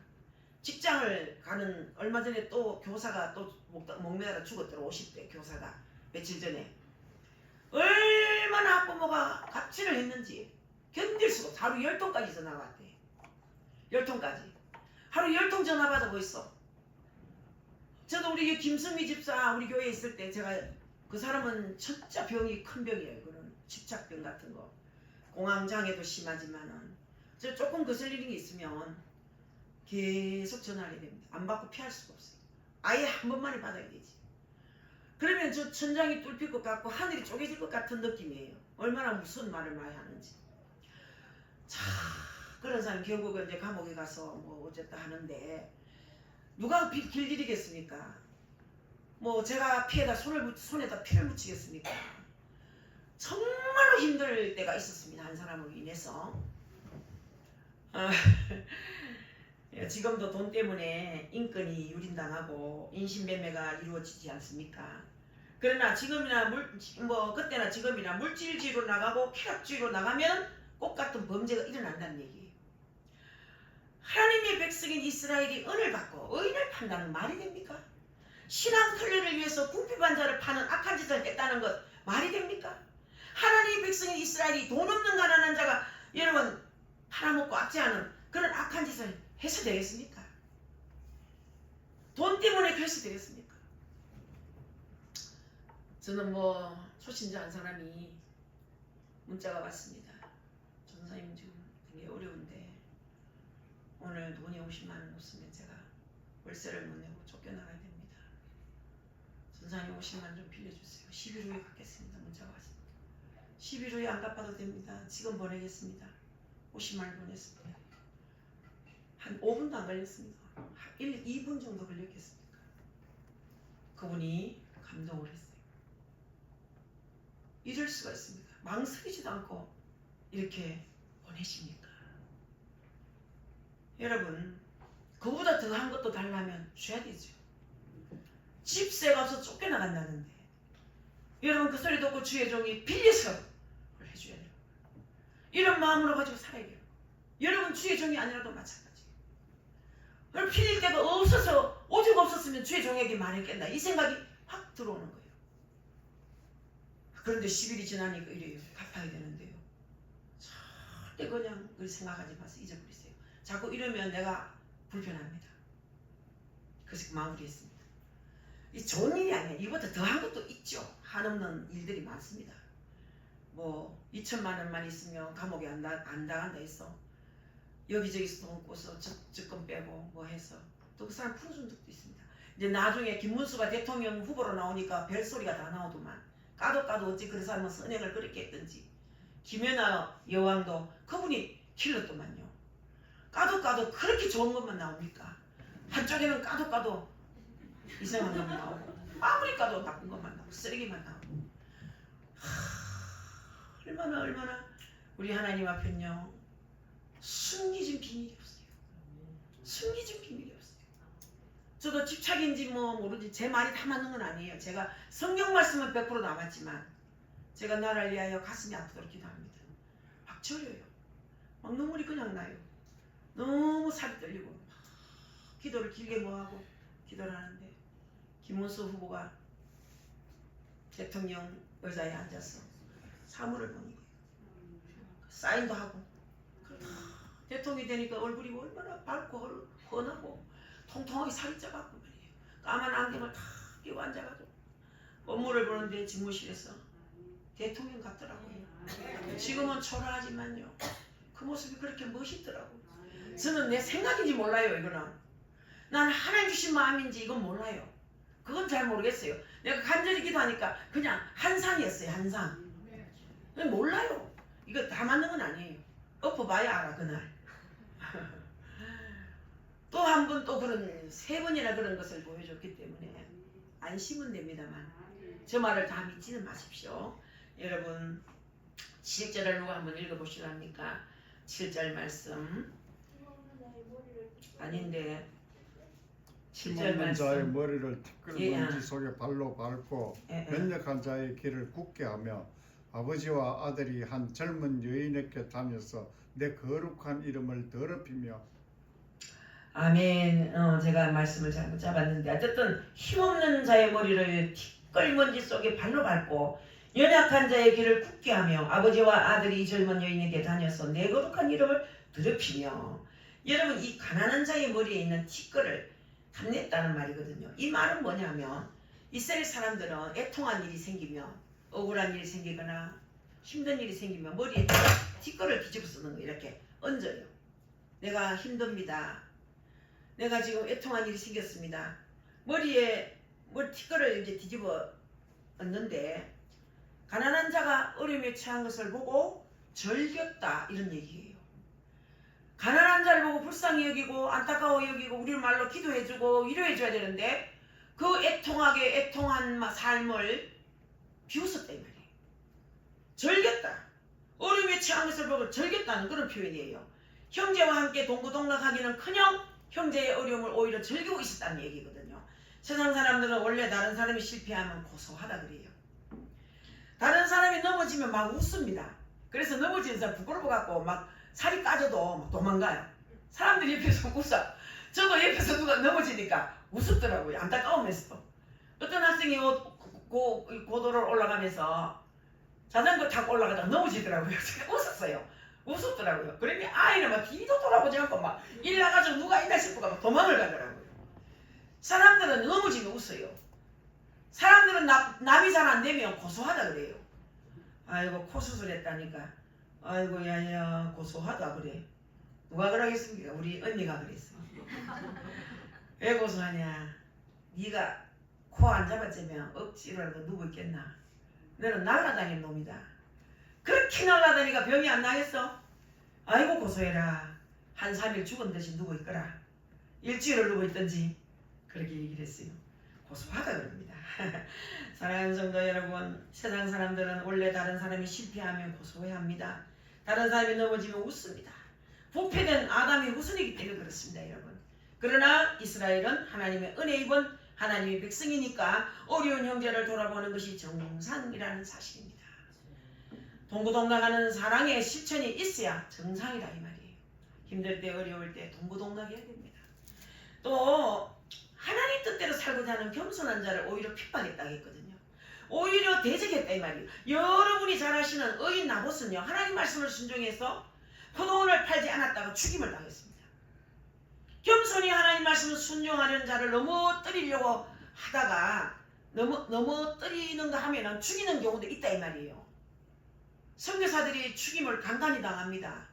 직장을 가는, 얼마 전에 또 교사가 또 목매다가 죽었더라. 50대 교사가 며칠 전에. 얼마나 학부모가 갑질을 했는지 견딜 수가 없어. 하루 10통까지 전화가 왔대. 10통까지. 하루 10통 전화 받아보고 있어. 저도 우리 김승미 집사 우리 교회에 있을 때 제가, 그 사람은 진짜 병이 큰 병이에요. 그런 집착병 같은 거. 공황장애도 심하지만은 저 조금 거슬리는 게 있으면 계속 전화를 해야 됩니다. 안 받고 피할 수가 없어요. 아예 한 번만에 받아야 되지. 그러면 저 천장이 뚫릴 것 같고 하늘이 쪼개질 것 같은 느낌이에요. 얼마나 무슨 말을 많이 하는지. 자, 그런 사람 결국은 이제 감옥에 가서 뭐 어쨌다 하는데, 누가 길들이겠습니까? 뭐 제가 피에다 손에다 피를 묻히겠습니까? 정말로 힘들 때가 있었습니다. 한 사람으로 인해서. 지금도 돈 때문에 인권이 유린당하고 인신매매가 이루어지지 않습니까? 그러나 지금이나 그때나 지금이나 물질주의로 나가고 쾌락주의로 나가면 똑같은 범죄가 일어난다는 얘기예요. 하나님의 백성인 이스라엘이 은을 받고 의인을 판다는 말이 됩니까? 신앙클레를 위해서 궁핍한 자를 파는 악한 짓을 했다는 것 말이 됩니까? 하나님의 백성인 이스라엘이 돈 없는 가난한 자가 여러분 팔아먹고 압제하는 그런 악한 짓을 해서 되겠습니까? 돈 때문에 해서 되겠습니까? 저는 뭐 초신자 한 사람이 문자가 왔습니다. 전사님 지금 되게 어려운데 오늘 돈이 50만 원 없으면 제가 월세를 못 내고 쫓겨나가야 됩니다. 전사님 50만 원 좀 빌려주세요. 10일 후에 갚겠습니다. 문자가 왔습니다. 10일 후에 안 갚아도 됩니다. 지금 보내겠습니다. 50만 원 보냈습니다. 한 5분도 안 걸렸습니다. 2분 정도 걸렸겠습니까? 그분이 감동을 했어요. 이럴 수가 있습니까? 망설이지도 않고 이렇게 보내십니까? 여러분 그보다 더한 것도 달라면 줘야 되죠. 집세 값서 쫓겨나간다는데 여러분 그 소리 듣고 주의 종이 빌려서 그걸 해줘야 돼요. 이런 마음으로 가지고 살아야 돼요. 여러분 주의 종이 아니라도 마찬가지예요. 그럼 빌릴 데가 없어서 오직 없었으면 주의 종에게 말했겠나 이 생각이 확 들어오는 거예요. 그런데 10일이 지나니까 이래요. 갚아야 되는데요. 절대 그냥 그걸 생각하지 마세요. 잊어버리세요. 자꾸 이러면 내가 불편합니다. 그래서 마무리했습니다. 이 좋은 일이 아니에요. 이보다 더한 것도 있죠. 한없는 일들이 많습니다. 뭐 2천만 원만 있으면 감옥에 안 당한다 했어. 여기저기서 돈 꿔서 적금 빼고 뭐 해서 또 그 사람 풀어준 적도 있습니다. 이제 나중에 김문수가 대통령 후보로 나오니까 별소리가 다 나오더만 까도 어찌 그 사람은 선행을 그렇게 했던지 김연아 여왕도 그분이 길렀더만요. 까도 그렇게 좋은 것만 나옵니까? 한쪽에는 까도 이상한 것만 나오고 아무리 까도 나쁜 것만 나오고 쓰레기만 나오고 얼마나 우리 하나님 앞엔요 숨기진 비밀이 없어요. 숨기진 비밀이 없어요. 저도 집착인지 뭐 모르지 제 말이 다 맞는 건 아니에요. 제가 성경 말씀은 100% 남았지만 제가 나를 위하여 가슴이 아프도록 기도합니다. 막 저려요. 막 눈물이 그냥 나요. 너무 살이 떨리고 기도를 길게 뭐하고 기도를 하는데 김문수 후보가 대통령 의자에 앉아서 사물을 보는 거예요. 사인도 하고 대통령이 되니까 얼굴이 얼마나 밝고 훤하고 통통하게 살이 쪄갖고 말이에요. 까만 안경을 다 끼고 앉아가지고 업무를 보는데 집무실에서 대통령 같더라고요. 지금은 초라하지만요. 그 모습이 그렇게 멋있더라고요. 저는 내 생각인지 몰라요. 이거는. 난 하나님 주신 마음인지 이건 몰라요. 그건 잘 모르겠어요. 내가 간절히 기도하니까 그냥 한상이었어요. 한상. 그냥 몰라요. 이거 다 맞는 건 아니에요. 엎어봐야 알아 그날. 또 한 번 또 그런 3번이나 그런 것을 보여줬기 때문에 안심은 됩니다만 저 말을 다 믿지는 마십시오. 여러분 7절을 누가 한번 읽어보시랍니까? 7절 말씀 아닌데 7절 힘없는 자의 말씀 머리를 티끌 먼지 속에 발로 밟고 면역한 자의 길을 굳게 하며 아버지와 아들이 한 젊은 여인에게 다녀서 내 거룩한 이름을 더럽히며 아멘. 제가 말씀을 잘못 잡았는데 어쨌든 힘없는 자의 머리를 티끌먼지 속에 발로 밟고 연약한 자의 길을 굳게 하며 아버지와 아들이 이 젊은 여인에게 다녀서 내 거룩한 이름을 더럽히며 여러분 이 가난한 자의 머리에 있는 티끌을 탐냈다는 말이거든요. 이 말은 뭐냐면 이스라엘 사람들은 애통한 일이 생기면 억울한 일이 생기거나 힘든 일이 생기면 머리에 티끌을 뒤집어 쓰는 거 이렇게 얹어요. 내가 힘듭니다. 내가 지금 애통한 일이 생겼습니다. 머리에 티끌을 이제 뒤집어 얹는데 가난한 자가 어려움에 처한 것을 보고 절겼다 이런 얘기예요. 가난한 자를 보고 불쌍히 여기고 안타까워 여기고 우리 말로 기도해주고 위로해줘야 되는데 그 애통한 삶을 비웃었다 이 말이에요. 절겼다. 어려움에 처한 것을 보고 절겼다는 그런 표현이에요. 형제와 함께 동고동락하기는커녕 형제의 어려움을 오히려 즐기고 있었다는 얘기거든요. 세상 사람들은 원래 다른 사람이 실패하면 고소하다 그래요. 다른 사람이 넘어지면 막 웃습니다. 그래서 넘어지는 사람 부끄러워갖고 막 살이 까져도 막 도망가요. 사람들이 옆에서 웃어. 저도 옆에서 누가 넘어지니까 웃었더라고요. 안타까우면서. 어떤 학생이 고도를 올라가면서 자전거 타고 올라가다가 넘어지더라고요. 제가 웃었어요. 웃었더라고요. 그러니 아이는 막 뒤도 돌아보지 않고 막 일나가지고 누가 있나 싶고 막 도망을 가더라고요. 사람들은 넘어지면 웃어요. 사람들은 남이 잘 안 되면 고소하다 그래요. 아이고 코 수술했다니까. 아이고 야야 고소하다 그래. 누가 그러겠습니까? 우리 언니가 그랬어. 왜 고소하냐? 네가 코 안 잡았으면 억지로라도 누구 있겠나? 너는 날라다니는 놈이다. 그렇게 날라다니까 병이 안 나겠어? 아이고 고소해라. 한 3일 죽은 듯이 누구 있거라. 일주일을 누구 있든지 그렇게 얘기를 했어요. 고소하다 그럽니다. 사랑하는 성도 여러분, 세상 사람들은 원래 다른 사람이 실패하면 고소해합니다. 다른 사람이 넘어지면 웃습니다. 부패된 아담의 후손이기 때문에 그렇습니다, 여러분. 그러나 이스라엘은 하나님의 은혜 입은 하나님의 백성이니까 어려운 형제를 돌아보는 것이 정상이라는 사실입니다. 동고동락하는 사랑의 실천이 있어야 정상이다 이 말이에요. 힘들 때 어려울 때 동고동락해야 됩니다. 또 하나님 뜻대로 살고자 하는 겸손한 자를 오히려 핍박했다고 했거든요. 오히려 대적했다 이 말이에요. 여러분이 잘 아시는 의인 나봇은요, 하나님 말씀을 순종해서 포도원을 팔지 않았다가 죽임을 당했습니다. 겸손히 하나님 말씀을 순종하려는 자를 넘어뜨리려고 하다가 넘어뜨리는가 하면 죽이는 경우도 있다 이 말이에요. 선교사들이 죽임을 간간히 당합니다.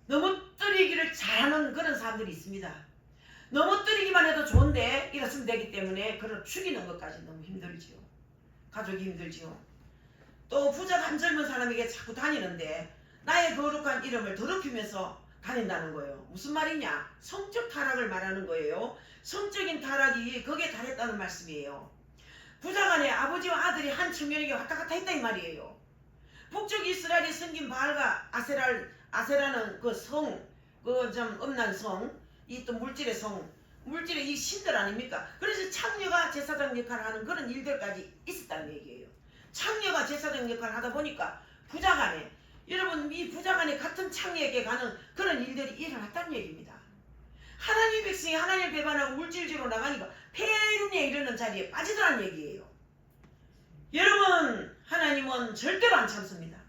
넘어뜨리기를 잘하는 그런 사람들이 있습니다. 넘어뜨리기만 해도 좋은데 이랬으면 되기 때문에 그걸 죽이는 것까지 너무 힘들지요. 가족이 힘들지요. 또 부자가 한 젊은 사람에게 자꾸 다니는데 나의 거룩한 이름을 더럽히면서 다닌다는 거예요. 무슨 말이냐? 성적 타락을 말하는 거예요. 성적인 타락이 거기에 달했다는 말씀이에요. 부자간에 아버지와 아들이 한 청년에게 왔다 갔다 했다 이 말이에요. 북쪽 이스라엘이 생긴 바알과 아세라는 그 성, 그 좀 음란 성, 이 또 물질의 성, 물질의 이 신들 아닙니까? 그래서 창녀가 제사장 역할을 하는 그런 일들까지 있었다는 얘기예요. 창녀가 제사장 역할을 하다 보니까 부자간에, 여러분 이 부자간에 같은 창녀에게 가는 그런 일들이 일어났다는 얘기입니다. 하나님의 백성이 하나님을 배반하고 물질주로 나가니까 폐륜에 이르는 자리에 빠지더라는 얘기예요. 여러분 하나님은 절대로 안 참습니다.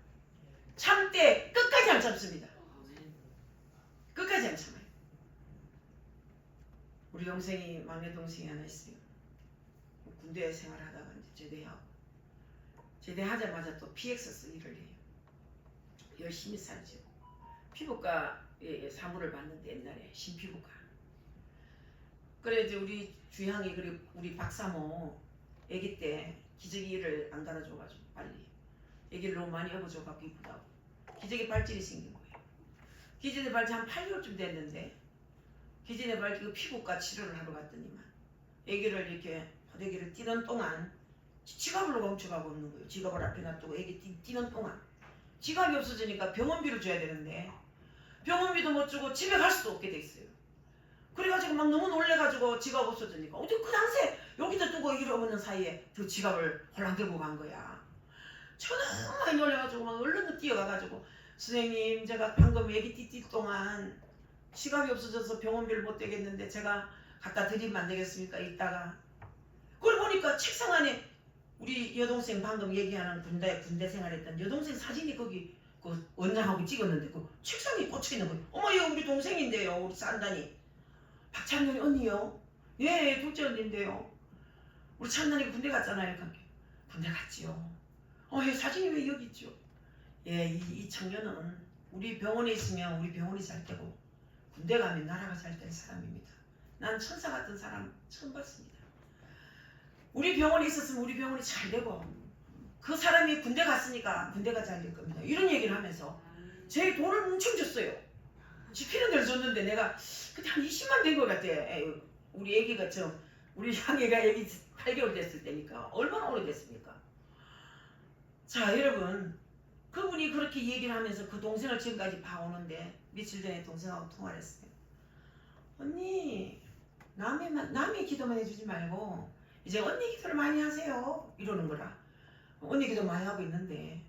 참되 끝까지 안 참습니다. 끝까지 안 참아요. 우리 동생이, 막내 동생이 하나 있어요. 군대 생활하다가 이제 제대하고, 제대하자마자 또 PX에서 일을 해요. 열심히 살죠. 피부과 사무를 받는데 옛날에 신피부과. 그래 이제 우리 주향이, 그리고 우리 박사모 아기 때 기저귀를 안 갈아줘가지고 빨리 아기를 너무 많이 업어줘가지고 이쁘다고 기저귀 발질이 생긴 거예요. 기저귀 발질 한 8개월쯤 됐는데 기저귀 발질 그 피부과 치료를 하러 갔더니만 아기를 이렇게 포대기를 뛰는 동안 지갑을 멈춰가고 있는 거예요. 지갑을 앞에 놔두고 아기 뛰는 동안 지갑이 없어지니까 병원비를 줘야 되는데 병원비도 못 주고 집에 갈 수도 없게 돼 있어요. 그래가지고 막 너무 놀래가지고 지갑 없어지니까 어떻게 그 당시에 여기다 두고 이리 오는 사이에 그 지갑을 홀랑 들고 간 거야. 저는 많이 놀래가지고 막 얼른 뛰어가가지고 선생님 제가 방금 애기 띠띠 동안 지갑이 없어져서 병원비를 못 대겠는데 제가 갖다 드리면 안 되겠습니까? 이따가. 그걸 보니까 책상 안에 우리 여동생 방금 얘기하는 군대 생활했던 여동생 사진이 거기 그 원장하고 찍었는데 그 책상에 꽂혀 있는 거예요. 어머 이거 우리 동생인데요. 우리 산단이. 박찬현이 언니요? 예, 둘째 언니인데요. 우리 찬단이 군대 갔잖아요. 군대 갔지요. 사진이 왜 여기 있죠? 예, 이 청년은 우리 병원에 있으면 우리 병원이 잘 되고 군대 가면 나라가 잘 되는 사람입니다. 난 천사 같은 사람 처음 봤습니다. 우리 병원에 있었으면 우리 병원이 잘 되고 그 사람이 군대 갔으니까 군대가 잘 될 겁니다. 이런 얘기를 하면서 제 돈을 뭉쳐 줬어요. 지피는 데를 줬는데 내가 그때 한 20만 된 것 같아. 우리 애기가 우리 향이가 애기 8개월 됐을 때니까 얼마나 오래됐습니까? 자 여러분 그분이 그렇게 얘기를 하면서 그 동생을 지금까지 봐오는데 며칠 전에 동생하고 통화를 했어요. 언니 남의 기도만 해주지 말고 이제 언니 기도를 많이 하세요 이러는 거라. 언니 기도 많이 하고 있는데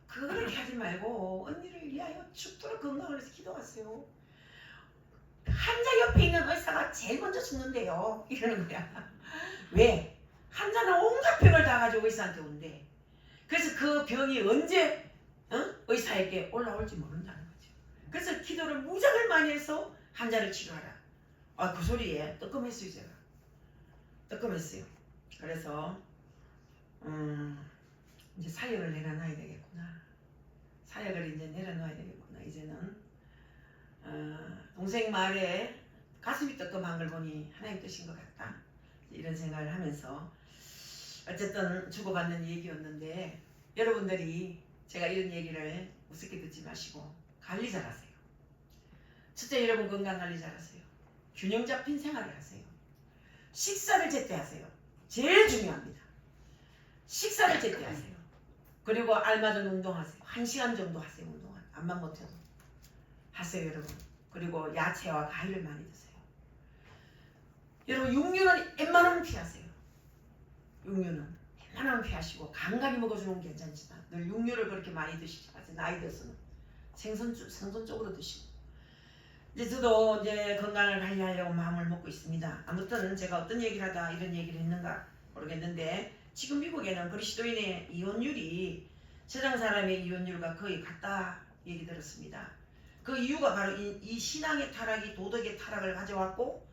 그렇게 하지 말고 언니를 위하여 죽도록 건강을 해서 기도하세요. 환자 옆에 있는 의사가 제일 먼저 죽는데요 이러는 거야. 왜? 환자는 온갖 병을 다 가지고 의사한테 온대. 그래서 그 병이 언제 의사에게 올라올지 모른다는 거죠. 그래서 기도를 무작을 많이 해서 환자를 치료하라. 그 소리에 뜨끔했어요. 제가 뜨끔했어요. 그래서 이제 사역을 내려놔야 되겠구나. 사역을 이제 내려놔야 되겠구나. 이제는 동생 말에 가슴이 뜨끔한 걸 보니 하나님 뜻인 것 같다. 이런 생각을 하면서 어쨌든 주고받는 얘기였는데 여러분들이 제가 이런 얘기를 우습게 듣지 마시고 관리 잘하세요. 첫째 여러분 건강 관리 잘하세요. 균형 잡힌 생활을 하세요. 식사를 제때하세요. 제일 중요합니다. 식사를 제때하세요. 그리고 알맞은 운동하세요. 1시간 정도 하세요. 운동은 암만 못해도 하세요 여러분. 그리고 야채와 과일을 많이 드세요. 여러분 육류는 웬만하면 피하세요. 육류는 웬만하면 피하시고 간간히 먹어주는 건 괜찮지만 늘 육류를 그렇게 많이 드시지 마세요. 나이 들어서는 생선 쪽으로 드시고. 이제 저도 이제 건강을 관리하려고 마음을 먹고 있습니다. 아무튼 제가 어떤 얘기를 하다 이런 얘기를 했는가 모르겠는데 지금 미국에는 그리스도인의 이혼율이 세상 사람의 이혼율과 거의 같다 얘기 들었습니다. 그 이유가 바로 이 신앙의 타락이 도덕의 타락을 가져왔고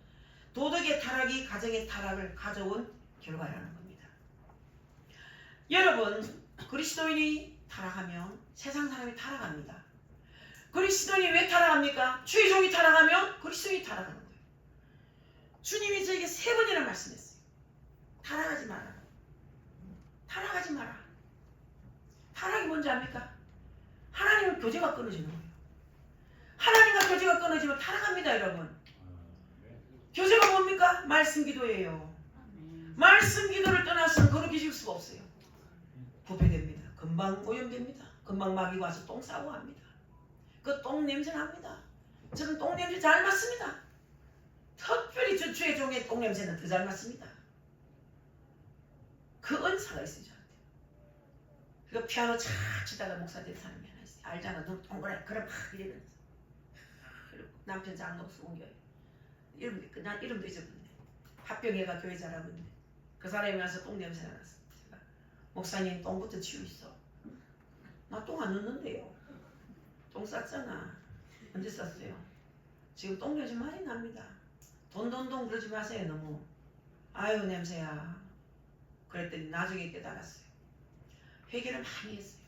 도덕의 타락이 가정의 타락을 가져온 결과라는 겁니다. 여러분 그리스도인이 타락하면 세상 사람이 타락합니다. 그리스도인이 왜 타락합니까? 주의 종이 타락하면 그리스도인이 타락하는 거예요. 주님이 저에게 3번이나 말씀했어요. 타락하지 마라. 타락하지 마라. 타락이 뭔지 압니까? 하나님은 교제가 끊어지는 거예요. 하나님과 교제가 끊어지면 타락합니다 여러분. 교제가 뭡니까? 말씀 기도예요. 말씀 기도를 떠나서는 그렇게 질 수가 없어요. 부패됩니다. 금방 오염됩니다. 금방 마귀가 와서 똥 싸고 합니다. 그 똥 냄새 납니다. 저는 똥 냄새 잘 맡습니다. 특별히 저 주의 종의 똥 냄새는 더 잘 맡습니다. 그 은사가 있어요 저한테. 그 피아노 잘 치다가 목사 된 사람이 하나 있어요. 알잖아. 너 동그랗게 그래 막 이러면서. 그리고 남편 장독수 옮겨요. 난 이름도 잊어버렸네. 합병회가 교회 잘하거든요. 그 사람이 와서 똥 냄새가 났어. 제가 목사님 똥부터 치우있어. 나 똥 안 넣는데요. 똥 쌌잖아. 언제 쌌어요? 지금 똥 냄새 많이 납니다. 돈돈돈 그러지 마세요 너무. 아유 냄새야. 그랬더니 나중에 깨달았어요. 회개를 많이 했어요.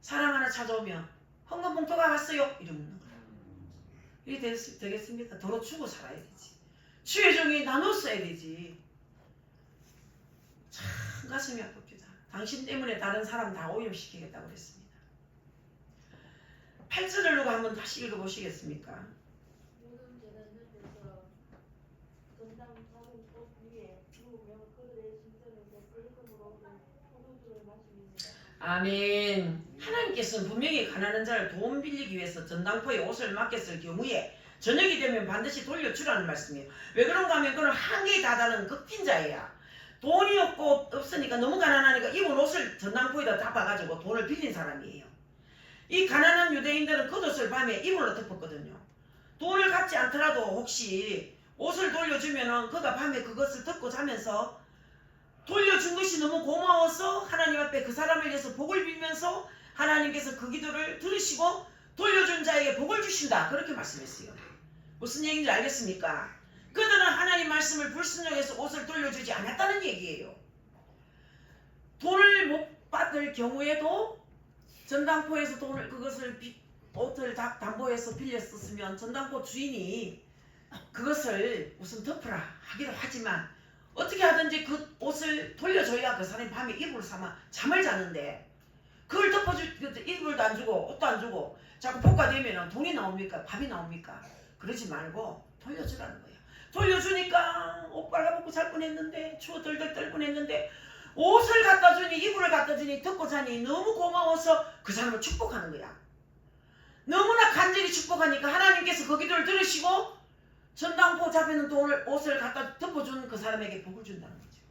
사람 하나 찾아오면 헌금 봉투가 왔어요 이러는 거예요. 이게 되겠습니까? 도로 주고 살아야 되지. 주의 종이 나눠 써야 되지. 참 가슴이 아픕니다. 당신 때문에 다른 사람 다 오염시키겠다고 그랬습니다. 8절을 누가 한번 다시 읽어보시겠습니까? 모든 재단 옆에서 전당 작은 꽃 위에 누우며 그들의 신전에서 벌금으로 포도주를 마십니다. 아멘. 하나님께서는 분명히 가난한 자를 돈 빌리기 위해서 전당포에 옷을 맡겼을 경우에 저녁이 되면 반드시 돌려주라는 말씀이에요. 왜 그런가 하면 그는 한계에 다다른 극빈자예요. 돈이 없으니까 너무 가난하니까 입은 옷을 전당포에다 잡아가지고 돈을 빌린 사람이에요. 이 가난한 유대인들은 겉옷을 밤에 이불로 덮었거든요. 돈을 갚지 않더라도 혹시 옷을 돌려주면은 그가 밤에 그것을 덮고 자면서 돌려준 것이 너무 고마워서 하나님 앞에 그 사람을 위해서 복을 빌면서 하나님께서 그 기도를 들으시고 돌려준 자에게 복을 주신다. 그렇게 말씀했어요. 무슨 얘기인지 알겠습니까? 그들은 하나님 말씀을 불순종해서 옷을 돌려주지 않았다는 얘기예요. 돈을 못 받을 경우에도 전당포에서 옷을 담보해서 빌렸었으면 전당포 주인이 그것을 우선 덮으라 하기도 하지만 어떻게 하든지 그 옷을 돌려줘야 그 사람이 밤에 이불을 삼아 잠을 자는데 그걸 이불도 안 주고 옷도 안 주고 자꾸 복가되면 돈이 나옵니까? 밥이 나옵니까? 그러지 말고 돌려주라는 거야. 돌려주니까 옷 빨아먹고 잘 뻔했는데 추워 덜덜 떨 뻔했는데 옷을 갖다 주니 이불을 갖다 주니 덮고 자니 너무 고마워서 그 사람을 축복하는 거야. 너무나 간절히 축복하니까 하나님께서 그 기도를 들으시고 전당포 잡히는 옷을 갖다 덮어주는 그 사람에게 복을 준다는 거죠.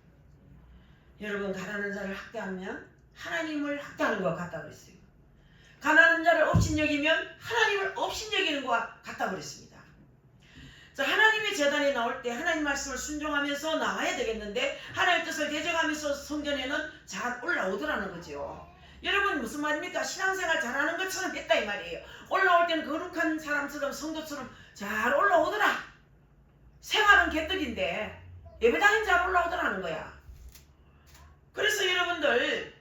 여러분 가난한 자를 학대하면 하나님을 학대하는 것과 같다 그랬어요. 가난한 자를 업신여기면 하나님을 업신여기는 것과 같다 그랬습니다. 자, 하나님의 재단에 나올 때 하나님 말씀을 순종하면서 나와야 되겠는데 하나님의 뜻을 대적하면서 성전에는 잘 올라오더라는 거죠. 여러분 무슨 말입니까? 신앙생활 잘하는 것처럼 했다 이 말이에요. 올라올 때는 거룩한 사람처럼 성도처럼 잘 올라오더라. 생활은 개떡인데 예배당은 잘 올라오더라는 거야. 그래서 여러분들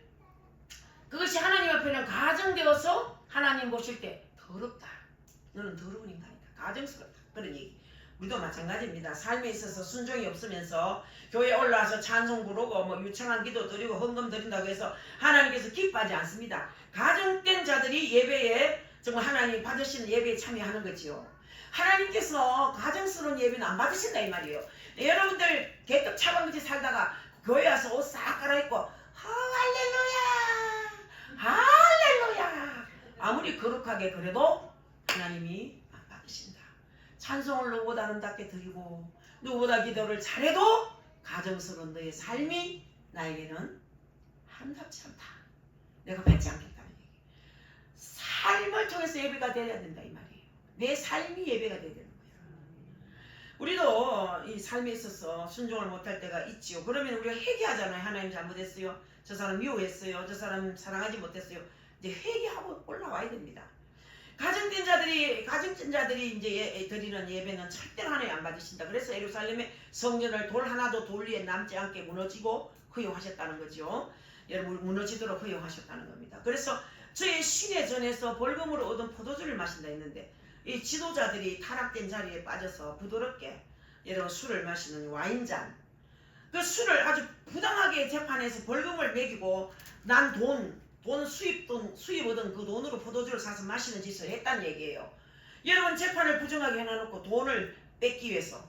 그것이 하나님 앞에는 가정되어서 하나님 보실 때 더럽다. 너는 더러운 인간이다. 가정스럽다. 그런 얘기. 우리도 마찬가지입니다. 삶에 있어서 순종이 없으면서 교회에 올라와서 찬송 부르고 유창한 기도 드리고 헌금 드린다고 해서 하나님께서 기뻐하지 않습니다. 가정된 자들이 예배에 정말 하나님 받으시는 예배에 참여하는 거지요. 하나님께서 가정스러운 예배는 안 받으신다 이 말이에요. 여러분들 개떡 차방같이 살다가 교회 와서 옷 싹 갈아입고 할렐루야 할렐루야 아무리 거룩하게 그래도 하나님이 안 받으신다. 찬송을 누구보다 아름답게 드리고 누구보다 기도를 잘해도 가정스러운 너의 삶이 나에게는 아름답지 않다. 내가 받지 않겠다는 얘기. 삶을 통해서 예배가 되어야 된다 이 말이에요. 내 삶이 예배가 되어야 되는 거예요. 우리도 이 삶에 있어서 순종을 못할 때가 있지요. 그러면 우리가 회개하잖아요. 하나님 잘못했어요. 저 사람 미워했어요. 저 사람 사랑하지 못했어요. 이제 회개하고 올라와야 됩니다. 가정된 자들이 이제 드리는 예배는 절대로 하나님 안 받으신다. 그래서 예루살렘의 성전을 돌 하나도 돌 위에 남지 않게 무너지고 허용하셨다는 거죠. 여러분 무너지도록 허용하셨다는 겁니다. 그래서 저의 신의 전에서 벌금으로 얻은 포도주를 마신다 했는데 이 지도자들이 타락된 자리에 빠져서 부드럽게 여러분 술을 마시는 와인잔 그 술을 아주 부당하게 재판해서 벌금을 매기고 난 수입 얻은 그 돈으로 포도주를 사서 마시는 짓을 했다는 얘기예요. 여러분 재판을 부정하게 해놔놓고 돈을 뺏기 위해서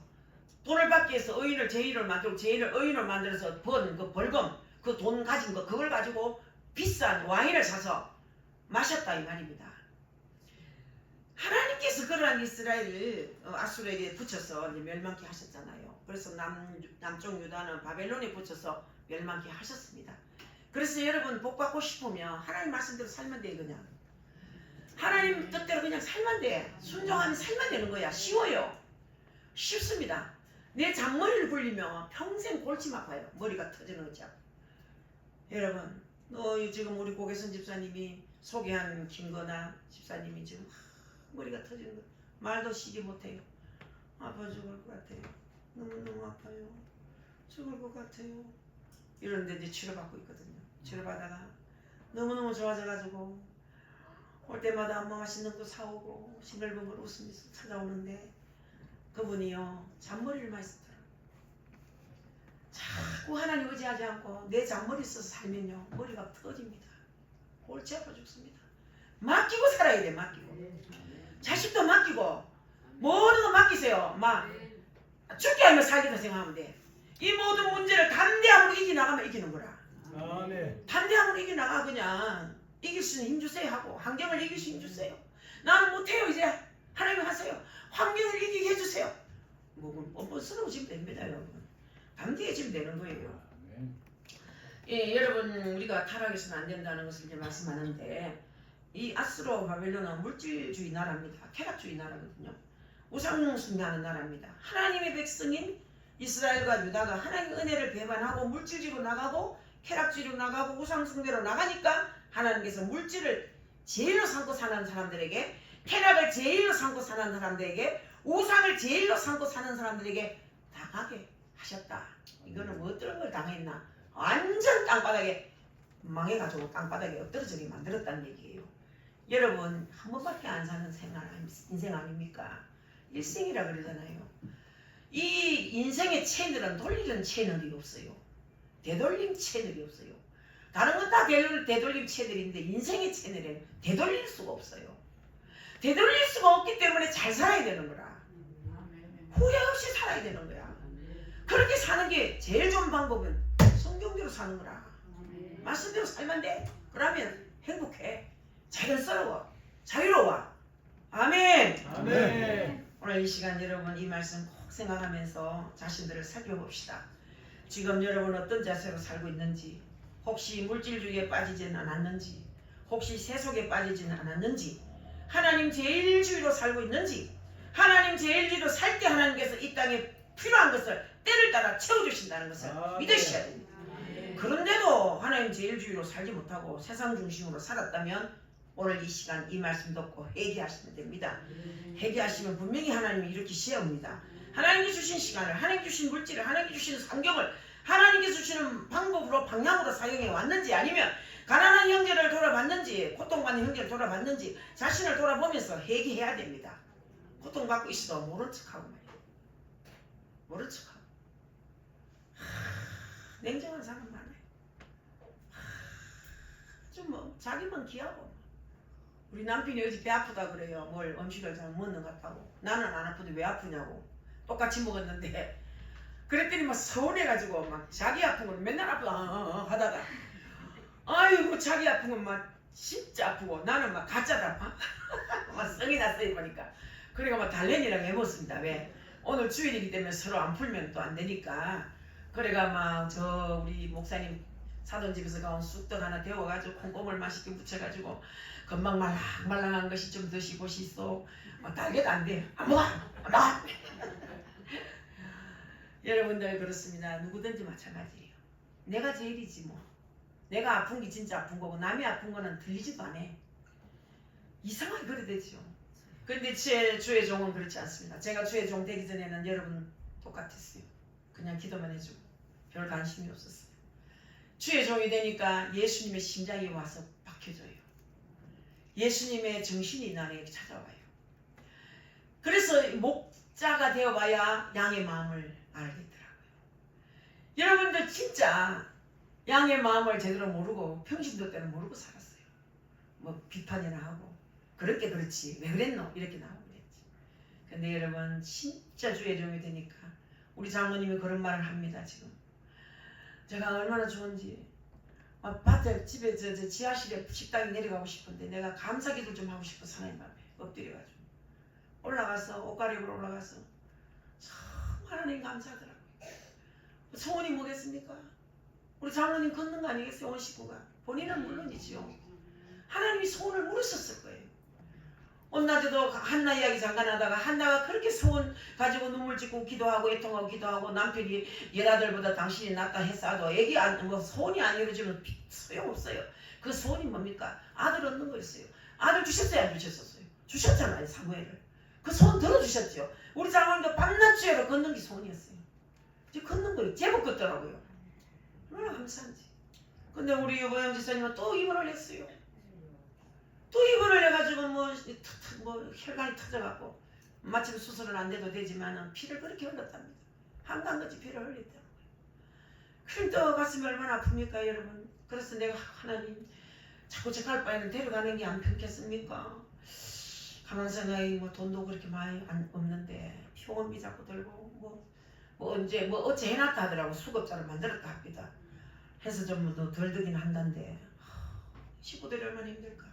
돈을 받기 위해서 의인을 죄인을 만들고 죄인을 의인을 만들어서 번 그 벌금 그 돈 가진 거 그걸 가지고 비싼 와인을 사서 마셨다 이 말입니다. 하나님께서 그러한 이스라엘을 아수르에게 붙여서 이제 멸망케 하셨잖아요. 그래서 남쪽 유다는 바벨론에 붙여서 멸망케 하셨습니다. 그래서 여러분 복 받고 싶으면 하나님 말씀대로 살면 돼. 그냥 하나님 뜻대로 그냥 살면 돼. 순종하면 살면 되는 거야. 쉬워요. 쉽습니다. 내 잔머리를 굴리면 평생 골치 아파요. 머리가 터지는 거죠. 여러분 지금 우리 고계선 집사님이 소개한 김건아 집사님이 지금 머리가 터지는 거 말도 쉬지 못해요. 아파 죽을 것 같아요. 너무너무 아파요. 죽을 것 같아요. 이런데 이제 치료받고 있거든요. 치료받다가 너무너무 좋아져가지고 올 때마다 뭐 맛있는 거 사오고 싱글벙글 웃으면서 찾아오는데 그분이요 잔머리를 많이 쓰더라고요. 자꾸 하나님 의지하지 않고 내 잔머리 써서 살면요 머리가 터집니다. 골치 아파 죽습니다. 맡기고 살아야 돼. 맡기고 자식도 맡기고 모든 거 맡기세요. 막 죽게 하면 살겠다 생각하면 돼. 이 모든 문제를 담대함으로 이겨나가면 이기는 거라. 아멘. 담대함으로 이겨나가. 그냥 이길 수 있는 힘 주세요 하고 환경을 이길 수 있는 힘 주세요. 나는 못해요. 이제 하나님 하세요. 환경을 이기게 해주세요. 뭐 뻔뻔스러워지면 됩니다. 여러분 담대해지면 되는 거예요. 예, 여러분 우리가 타락해서는 안 된다는 것을 이제 말씀하는데 이 아수르 바벨론은 물질주의 나라입니다. 쾌락주의 나라거든요. 우상 숭배하는 나라입니다. 하나님의 백성인 이스라엘과 유다가 하나님의 은혜를 배반하고 물질주의로 나가고 쾌락주의로 나가고 우상 숭배로 나가니까 하나님께서 물질을 제일로 삼고 사는 사람들에게 쾌락을 제일로 삼고 사는 사람들에게 우상을 제일로 삼고 사는 사람들에게 당하게 하셨다. 이거는 뭐 어떤 걸 당했나? 완전 땅바닥에 망해가지고 땅바닥에 엎드러지게 만들었다는 얘기예요. 여러분 한 번밖에 안 사는 인생 아닙니까? 일생이라 그러잖아요. 이 인생의 채널은 돌리는 채널이 없어요. 되돌림 채널이 없어요. 다른 건 다 되돌림 채널인데 인생의 채널에는 되돌릴 수가 없어요. 되돌릴 수가 없기 때문에 잘 살아야 되는 거라. 후회 없이 살아야 되는 거야. 그렇게 사는 게 제일 좋은 방법은 성경대로 사는 거라. 말씀대로 살면 돼. 그러면 행복해. 자연스러워. 자유로워. 아멘. 아멘. 오늘 이 시간 여러분 이 말씀 꼭 생각하면서 자신들을 살펴봅시다. 지금 여러분 어떤 자세로 살고 있는지, 혹시 물질주의에 빠지지는 않았는지, 혹시 세속에 빠지지는 않았는지, 하나님 제일주의로 살고 있는지, 하나님 제일주의로 살 때 하나님께서 이 땅에 필요한 것을 때를 따라 채워주신다는 것을 믿으셔야 됩니다. 그런데도 하나님 제일주의로 살지 못하고 세상 중심으로 살았다면 오늘 이 시간 이 말씀 듣고 회개하시면 됩니다. 회개하시면 분명히 하나님이 일으키셔야 합니다. 하나님이 주신 시간을, 하나님이 주신 물질을, 하나님이 주신 환경을 하나님께 주시는 방법으로 방향으로 사용해 왔는지, 아니면 가난한 형제를 돌아봤는지, 고통받는 형제를 돌아봤는지 자신을 돌아보면서 회개해야 됩니다. 고통받고 있어도 모른 척하고 말이에요. 모른 척하고. 냉정한 사람 많아요. 좀 뭐 자기만 귀하고. 우리 남편이 어제 배 아프다 그래요. 뭘 음식을 잘 먹는 것 같다고. 나는 안 아픈데 왜 아프냐고. 똑같이 먹었는데 그랬더니 막 서운해가지고 막 자기 아픈 건 맨날 아프다 하다가 아이고 자기 아픈 건 막 진짜 아프고 나는 막 가짜다 막 성이 났어요 보니까. 그리고 막 달래니랑 해봤습니다. 왜? 오늘 주일이기 때문에 서로 안 풀면 또 안 되니까. 그래가 막 저 우리 목사님 사돈집에서 가온 쑥떡 하나 데워가지고 콩고물 맛있게 묻혀가지고 금방 말랑말랑한 것이 좀 드시고시소. 달게도 안 돼. 안 먹어. 나. 여러분들 그렇습니다. 누구든지 마찬가지예요. 내가 제일이지 뭐. 내가 아픈 게 진짜 아픈 거고 남이 아픈 거는 들리지도 않아. 이상하게 그래 되죠. 근데 주의 종은 그렇지 않습니다. 제가 주의 종 되기 전에는 여러분 똑같았어요. 그냥 기도만 해주고 별 관심이 없었어요. 주의 종이 되니까 예수님의 심장이 와서 박혀져요. 예수님의 정신이 나에게 찾아와요. 그래서 목자가 되어봐야 양의 마음을 알겠더라고요. 여러분들 진짜 양의 마음을 제대로 모르고 평신도 때는 모르고 살았어요. 뭐 비판이나 하고 그렇게 그렇지 왜 그랬노 이렇게 나오고 그랬지. 근데 여러분 진짜 주의 종이 되니까 우리 장모님이 그런 말을 합니다. 지금 제가 얼마나 좋은지 밭에 집에 저 지하실에 식당에 내려가고 싶은데 내가 감사기도 좀 하고 싶어 하나님 앞에 엎드려가지고 올라가서 옷 갈아입으러 올라가서 참 하나님 감사하더라고요. 소원이 뭐겠습니까? 우리 장모님 걷는 거 아니겠어요? 온 식구가 본인은 물론이지요. 하나님이 소원을 물으셨을 거예요. 온낮에도 한나 이야기 잠깐 하다가 한나가 그렇게 소원 가지고 눈물 짓고 기도하고 애통하고 기도하고 남편이 여자들보다 당신이 낫다 했어도 애기 소원이 안 이루어지면 소용없어요. 그 소원이 뭡니까? 아들 얻는 거였어요. 아들 주셨어요? 안 주셨었어요? 주셨잖아요. 사무엘을. 그 소원 들어주셨죠. 우리 장모님도 밤낮 주야로 걷는 게 소원이었어요. 이제 걷는 거예요. 제법 걷더라고요. 얼마나 감사한지. 근데 우리 여보영 지사님은 또 입원을 했어요. 또 입원을 해가지고 뭐 혈관이 터져갖고 마침 수술은 안 돼도 되지만 피를 그렇게 흘렸답니다. 한강같이 피를 흘렸다고요. 그럼 또 가슴이 얼마나 아픕니까 여러분. 그래서 내가 하나님 자꾸 제 갈 바에는 데려가는 게 안 편겠습니까? 가만 생각이 뭐 돈도 그렇게 많이 없는데 병원비 자꾸 들고 언제 어째 해놨다 하더라고. 수급자를 만들었다 합니다. 해서 좀 덜 드긴 한다는데 식구들이 얼마나 힘들까.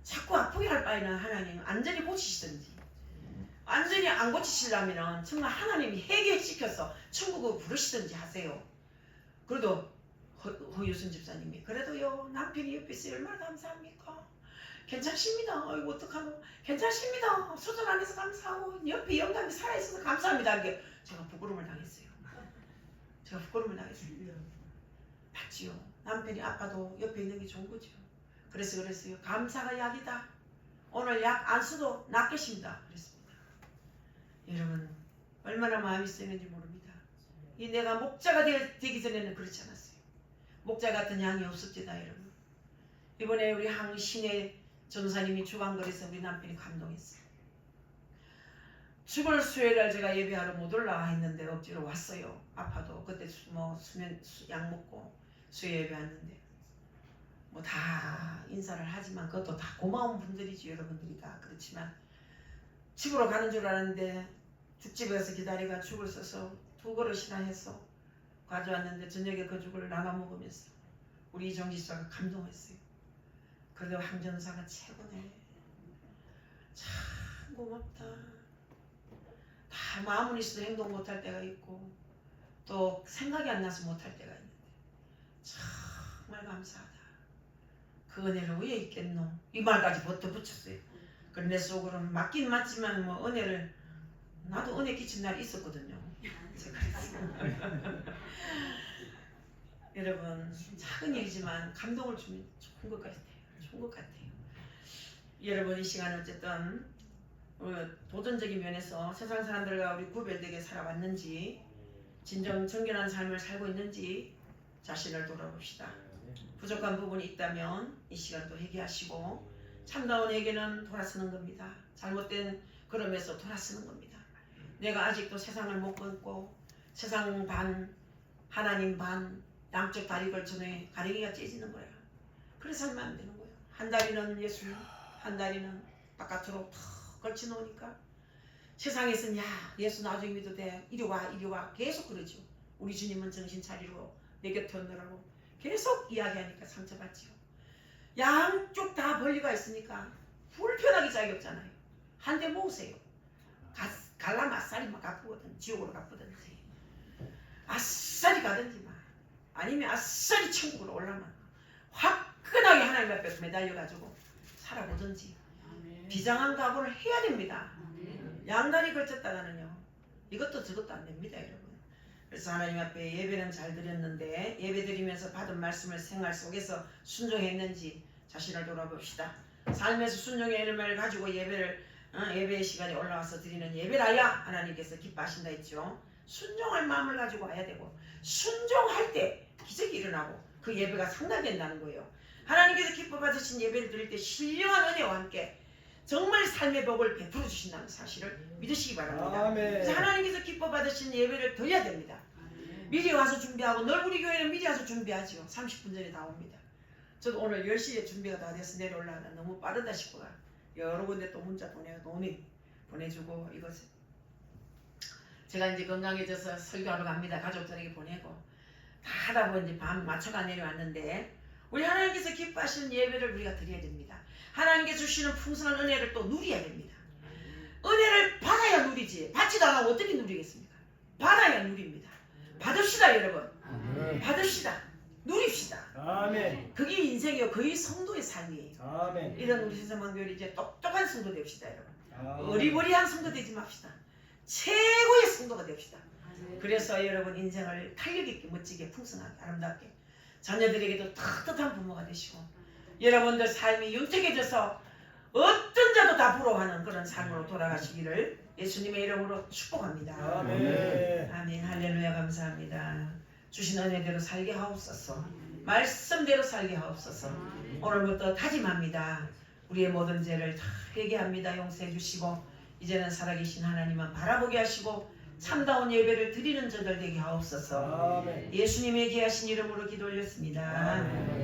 자꾸 아프게 할 바에는 하나님 완전히 고치시든지 완전히 안 고치시려면 정말 하나님이 해결시켜서 천국을 부르시든지 하세요. 그래도 허유순 집사님이 그래도요 남편이 옆에 있어요. 얼마나 감사합니까? 괜찮습니다. 어이구 어떡하노. 괜찮습니다. 수술 안 해서 감사하고 옆에 영감이 살아있어서 감사합니다. 이게 제가 부끄러움을 당했어요. 제가 부끄러움을 당했어요. 맞지요. 남편이 아파도 옆에 있는 게 좋은 거죠. 그래서 그랬어요. 감사가 약이다. 오늘 약 안 써도 낫겠습니다. 그랬습니다. 여러분 얼마나 마음이 쓰이는지 모릅니다. 이 내가 목자가 되기 전에는 그렇지 않았어요. 목자 같은 양이 없었지다 여러분. 이번에 우리 항신의 전사님이 주방거리에서 우리 남편이 감동했어요. 죽을 수요일날 제가 예배하러 못 올라 했는데 억지로 왔어요. 아파도 그때 수면 약 먹고 수요 예배 왔는데 다 인사를 하지만 그것도 다 고마운 분들이지. 여러분들이 다 그렇지만 집으로 가는 줄 알았는데 죽집에서 기다리가 죽을 써서 2그릇이나 해서 가져왔는데 저녁에 그 죽을 나눠 먹으면서 우리 이정지사가 감동했어요. 그래도 황전사가 최고네. 참 고맙다. 다 마음은 있어도 행동 못할 때가 있고 또 생각이 안 나서 못할 때가 있는데 정말 감사하다. 그 은혜를 왜 있겠노? 이 말까지 버터 붙였어요. 그래 내 속으로는 맞긴 맞지만 은혜를 나도 은혜 끼친 날이 있었거든요. 제가 그랬어요. 여러분 작은 일이지만 감동을 주면 좋은 것 같아요. 좋은 것 같아요. 여러분 이 시간 어쨌든 도전적인 면에서 세상 사람들과 우리 구별되게 살아왔는지 진정 정결한 삶을 살고 있는지 자신을 돌아봅시다. 부족한 부분이 있다면 이 시간도 회개하시고 참다운 회개는 돌아서는 겁니다. 잘못된 걸음에서 돌아서는 겁니다. 내가 아직도 세상을 못 끊고 세상 반 하나님 반 양쪽 다리 걸쳐내 가랭이가 째지는 거야. 그래서 살면 안 되는 거야. 한 다리는 예수님 한 다리는 바깥으로 턱 걸쳐놓으니까 세상에서는 야 예수 나중에 믿어도 돼. 이리 와 계속 그러죠. 우리 주님은 정신 차리고 내 곁에 오느라고 계속 이야기하니까 상처받지요. 양쪽 다 권리가 있으니까 불편하기 짝이 없잖아요. 한 대 모으세요. 갈라면 아싸리 막 갚거든. 지옥으로 갚든지 아싸리 가든지 막 아니면 아싸리 천국으로 올라만 화끈하게 하나님 앞에서 매달려가지고 살아보든지 비장한 각오를 해야 됩니다. 양다리 걸쳤다가는요 이것도 저것도 안 됩니다 여러분. 그래서 하나님 앞에 예배는 잘 드렸는데 예배 드리면서 받은 말씀을 생활 속에서 순종했는지 자신을 돌아봅시다. 삶에서 순종의 열매를 가지고 예배의 시간에 올라와서 드리는 예배라야 하나님께서 기뻐하신다 했죠. 순종할 마음을 가지고 와야 되고 순종할 때 기적이 일어나고 그 예배가 상달된다는 거예요. 하나님께서 기뻐 받으신 예배를 드릴 때 신령한 은혜와 함께 정말 삶의 복을 베풀어 주신다는 사실을 믿으시기 바랍니다. 아멘. 그래서 하나님께서 기뻐 받으신 예배를 드려야 됩니다. 미리 와서 준비하고 늘 우리 교회는 미리 와서 준비하지요. 30분 전에 다 옵니다. 저도 오늘 10시에 준비가 다 돼서 내려올라가다 너무 빠르다 싶어요. 여러 군데 또 문자 보내주고 이것을 제가 이제 건강해져서 설교하러 갑니다. 가족들에게 보내고 다 하다 보니 밤 맞춰가 내려왔는데 우리 하나님께서 기뻐하시는 예배를 우리가 드려야 됩니다. 하나님께 주시는 풍성한 은혜를 또 누려야 됩니다. 은혜를 받아야 누리지 받지도 않고 어떻게 누리겠습니까? 받아야 누립니다. 받읍시다 여러분. 받읍시다. 누립시다. 아멘. 그게 인생이요. 그게 성도의 삶이에요. 아멘. 이런 우리 세상만교회 이제 똑똑한 성도 됩시다 여러분. 아멘. 어리버리한 성도 되지 맙시다. 최고의 성도가 됩시다. 그래서 여러분 인생을 탄력 있게 멋지게 풍성하게 아름답게 자녀들에게도 떳떳한 부모가 되시고 여러분들 삶이 윤택해져서 어떤 자도 다 부러워하는 그런 삶으로 돌아가시기를 예수님의 이름으로 축복합니다. 아멘. 아멘. 할렐루야. 감사합니다. 주신 은혜대로 살게 하옵소서. 말씀대로 살게 하옵소서. 오늘부터 다짐합니다. 우리의 모든 죄를 다 회개합니다. 용서해 주시고 이제는 살아계신 하나님만 바라보게 하시고 참다운 예배를 드리는 저들 되게 하옵소서. 아멘. 예수님의 귀하신 이름으로 기도 올렸습니다. 아멘.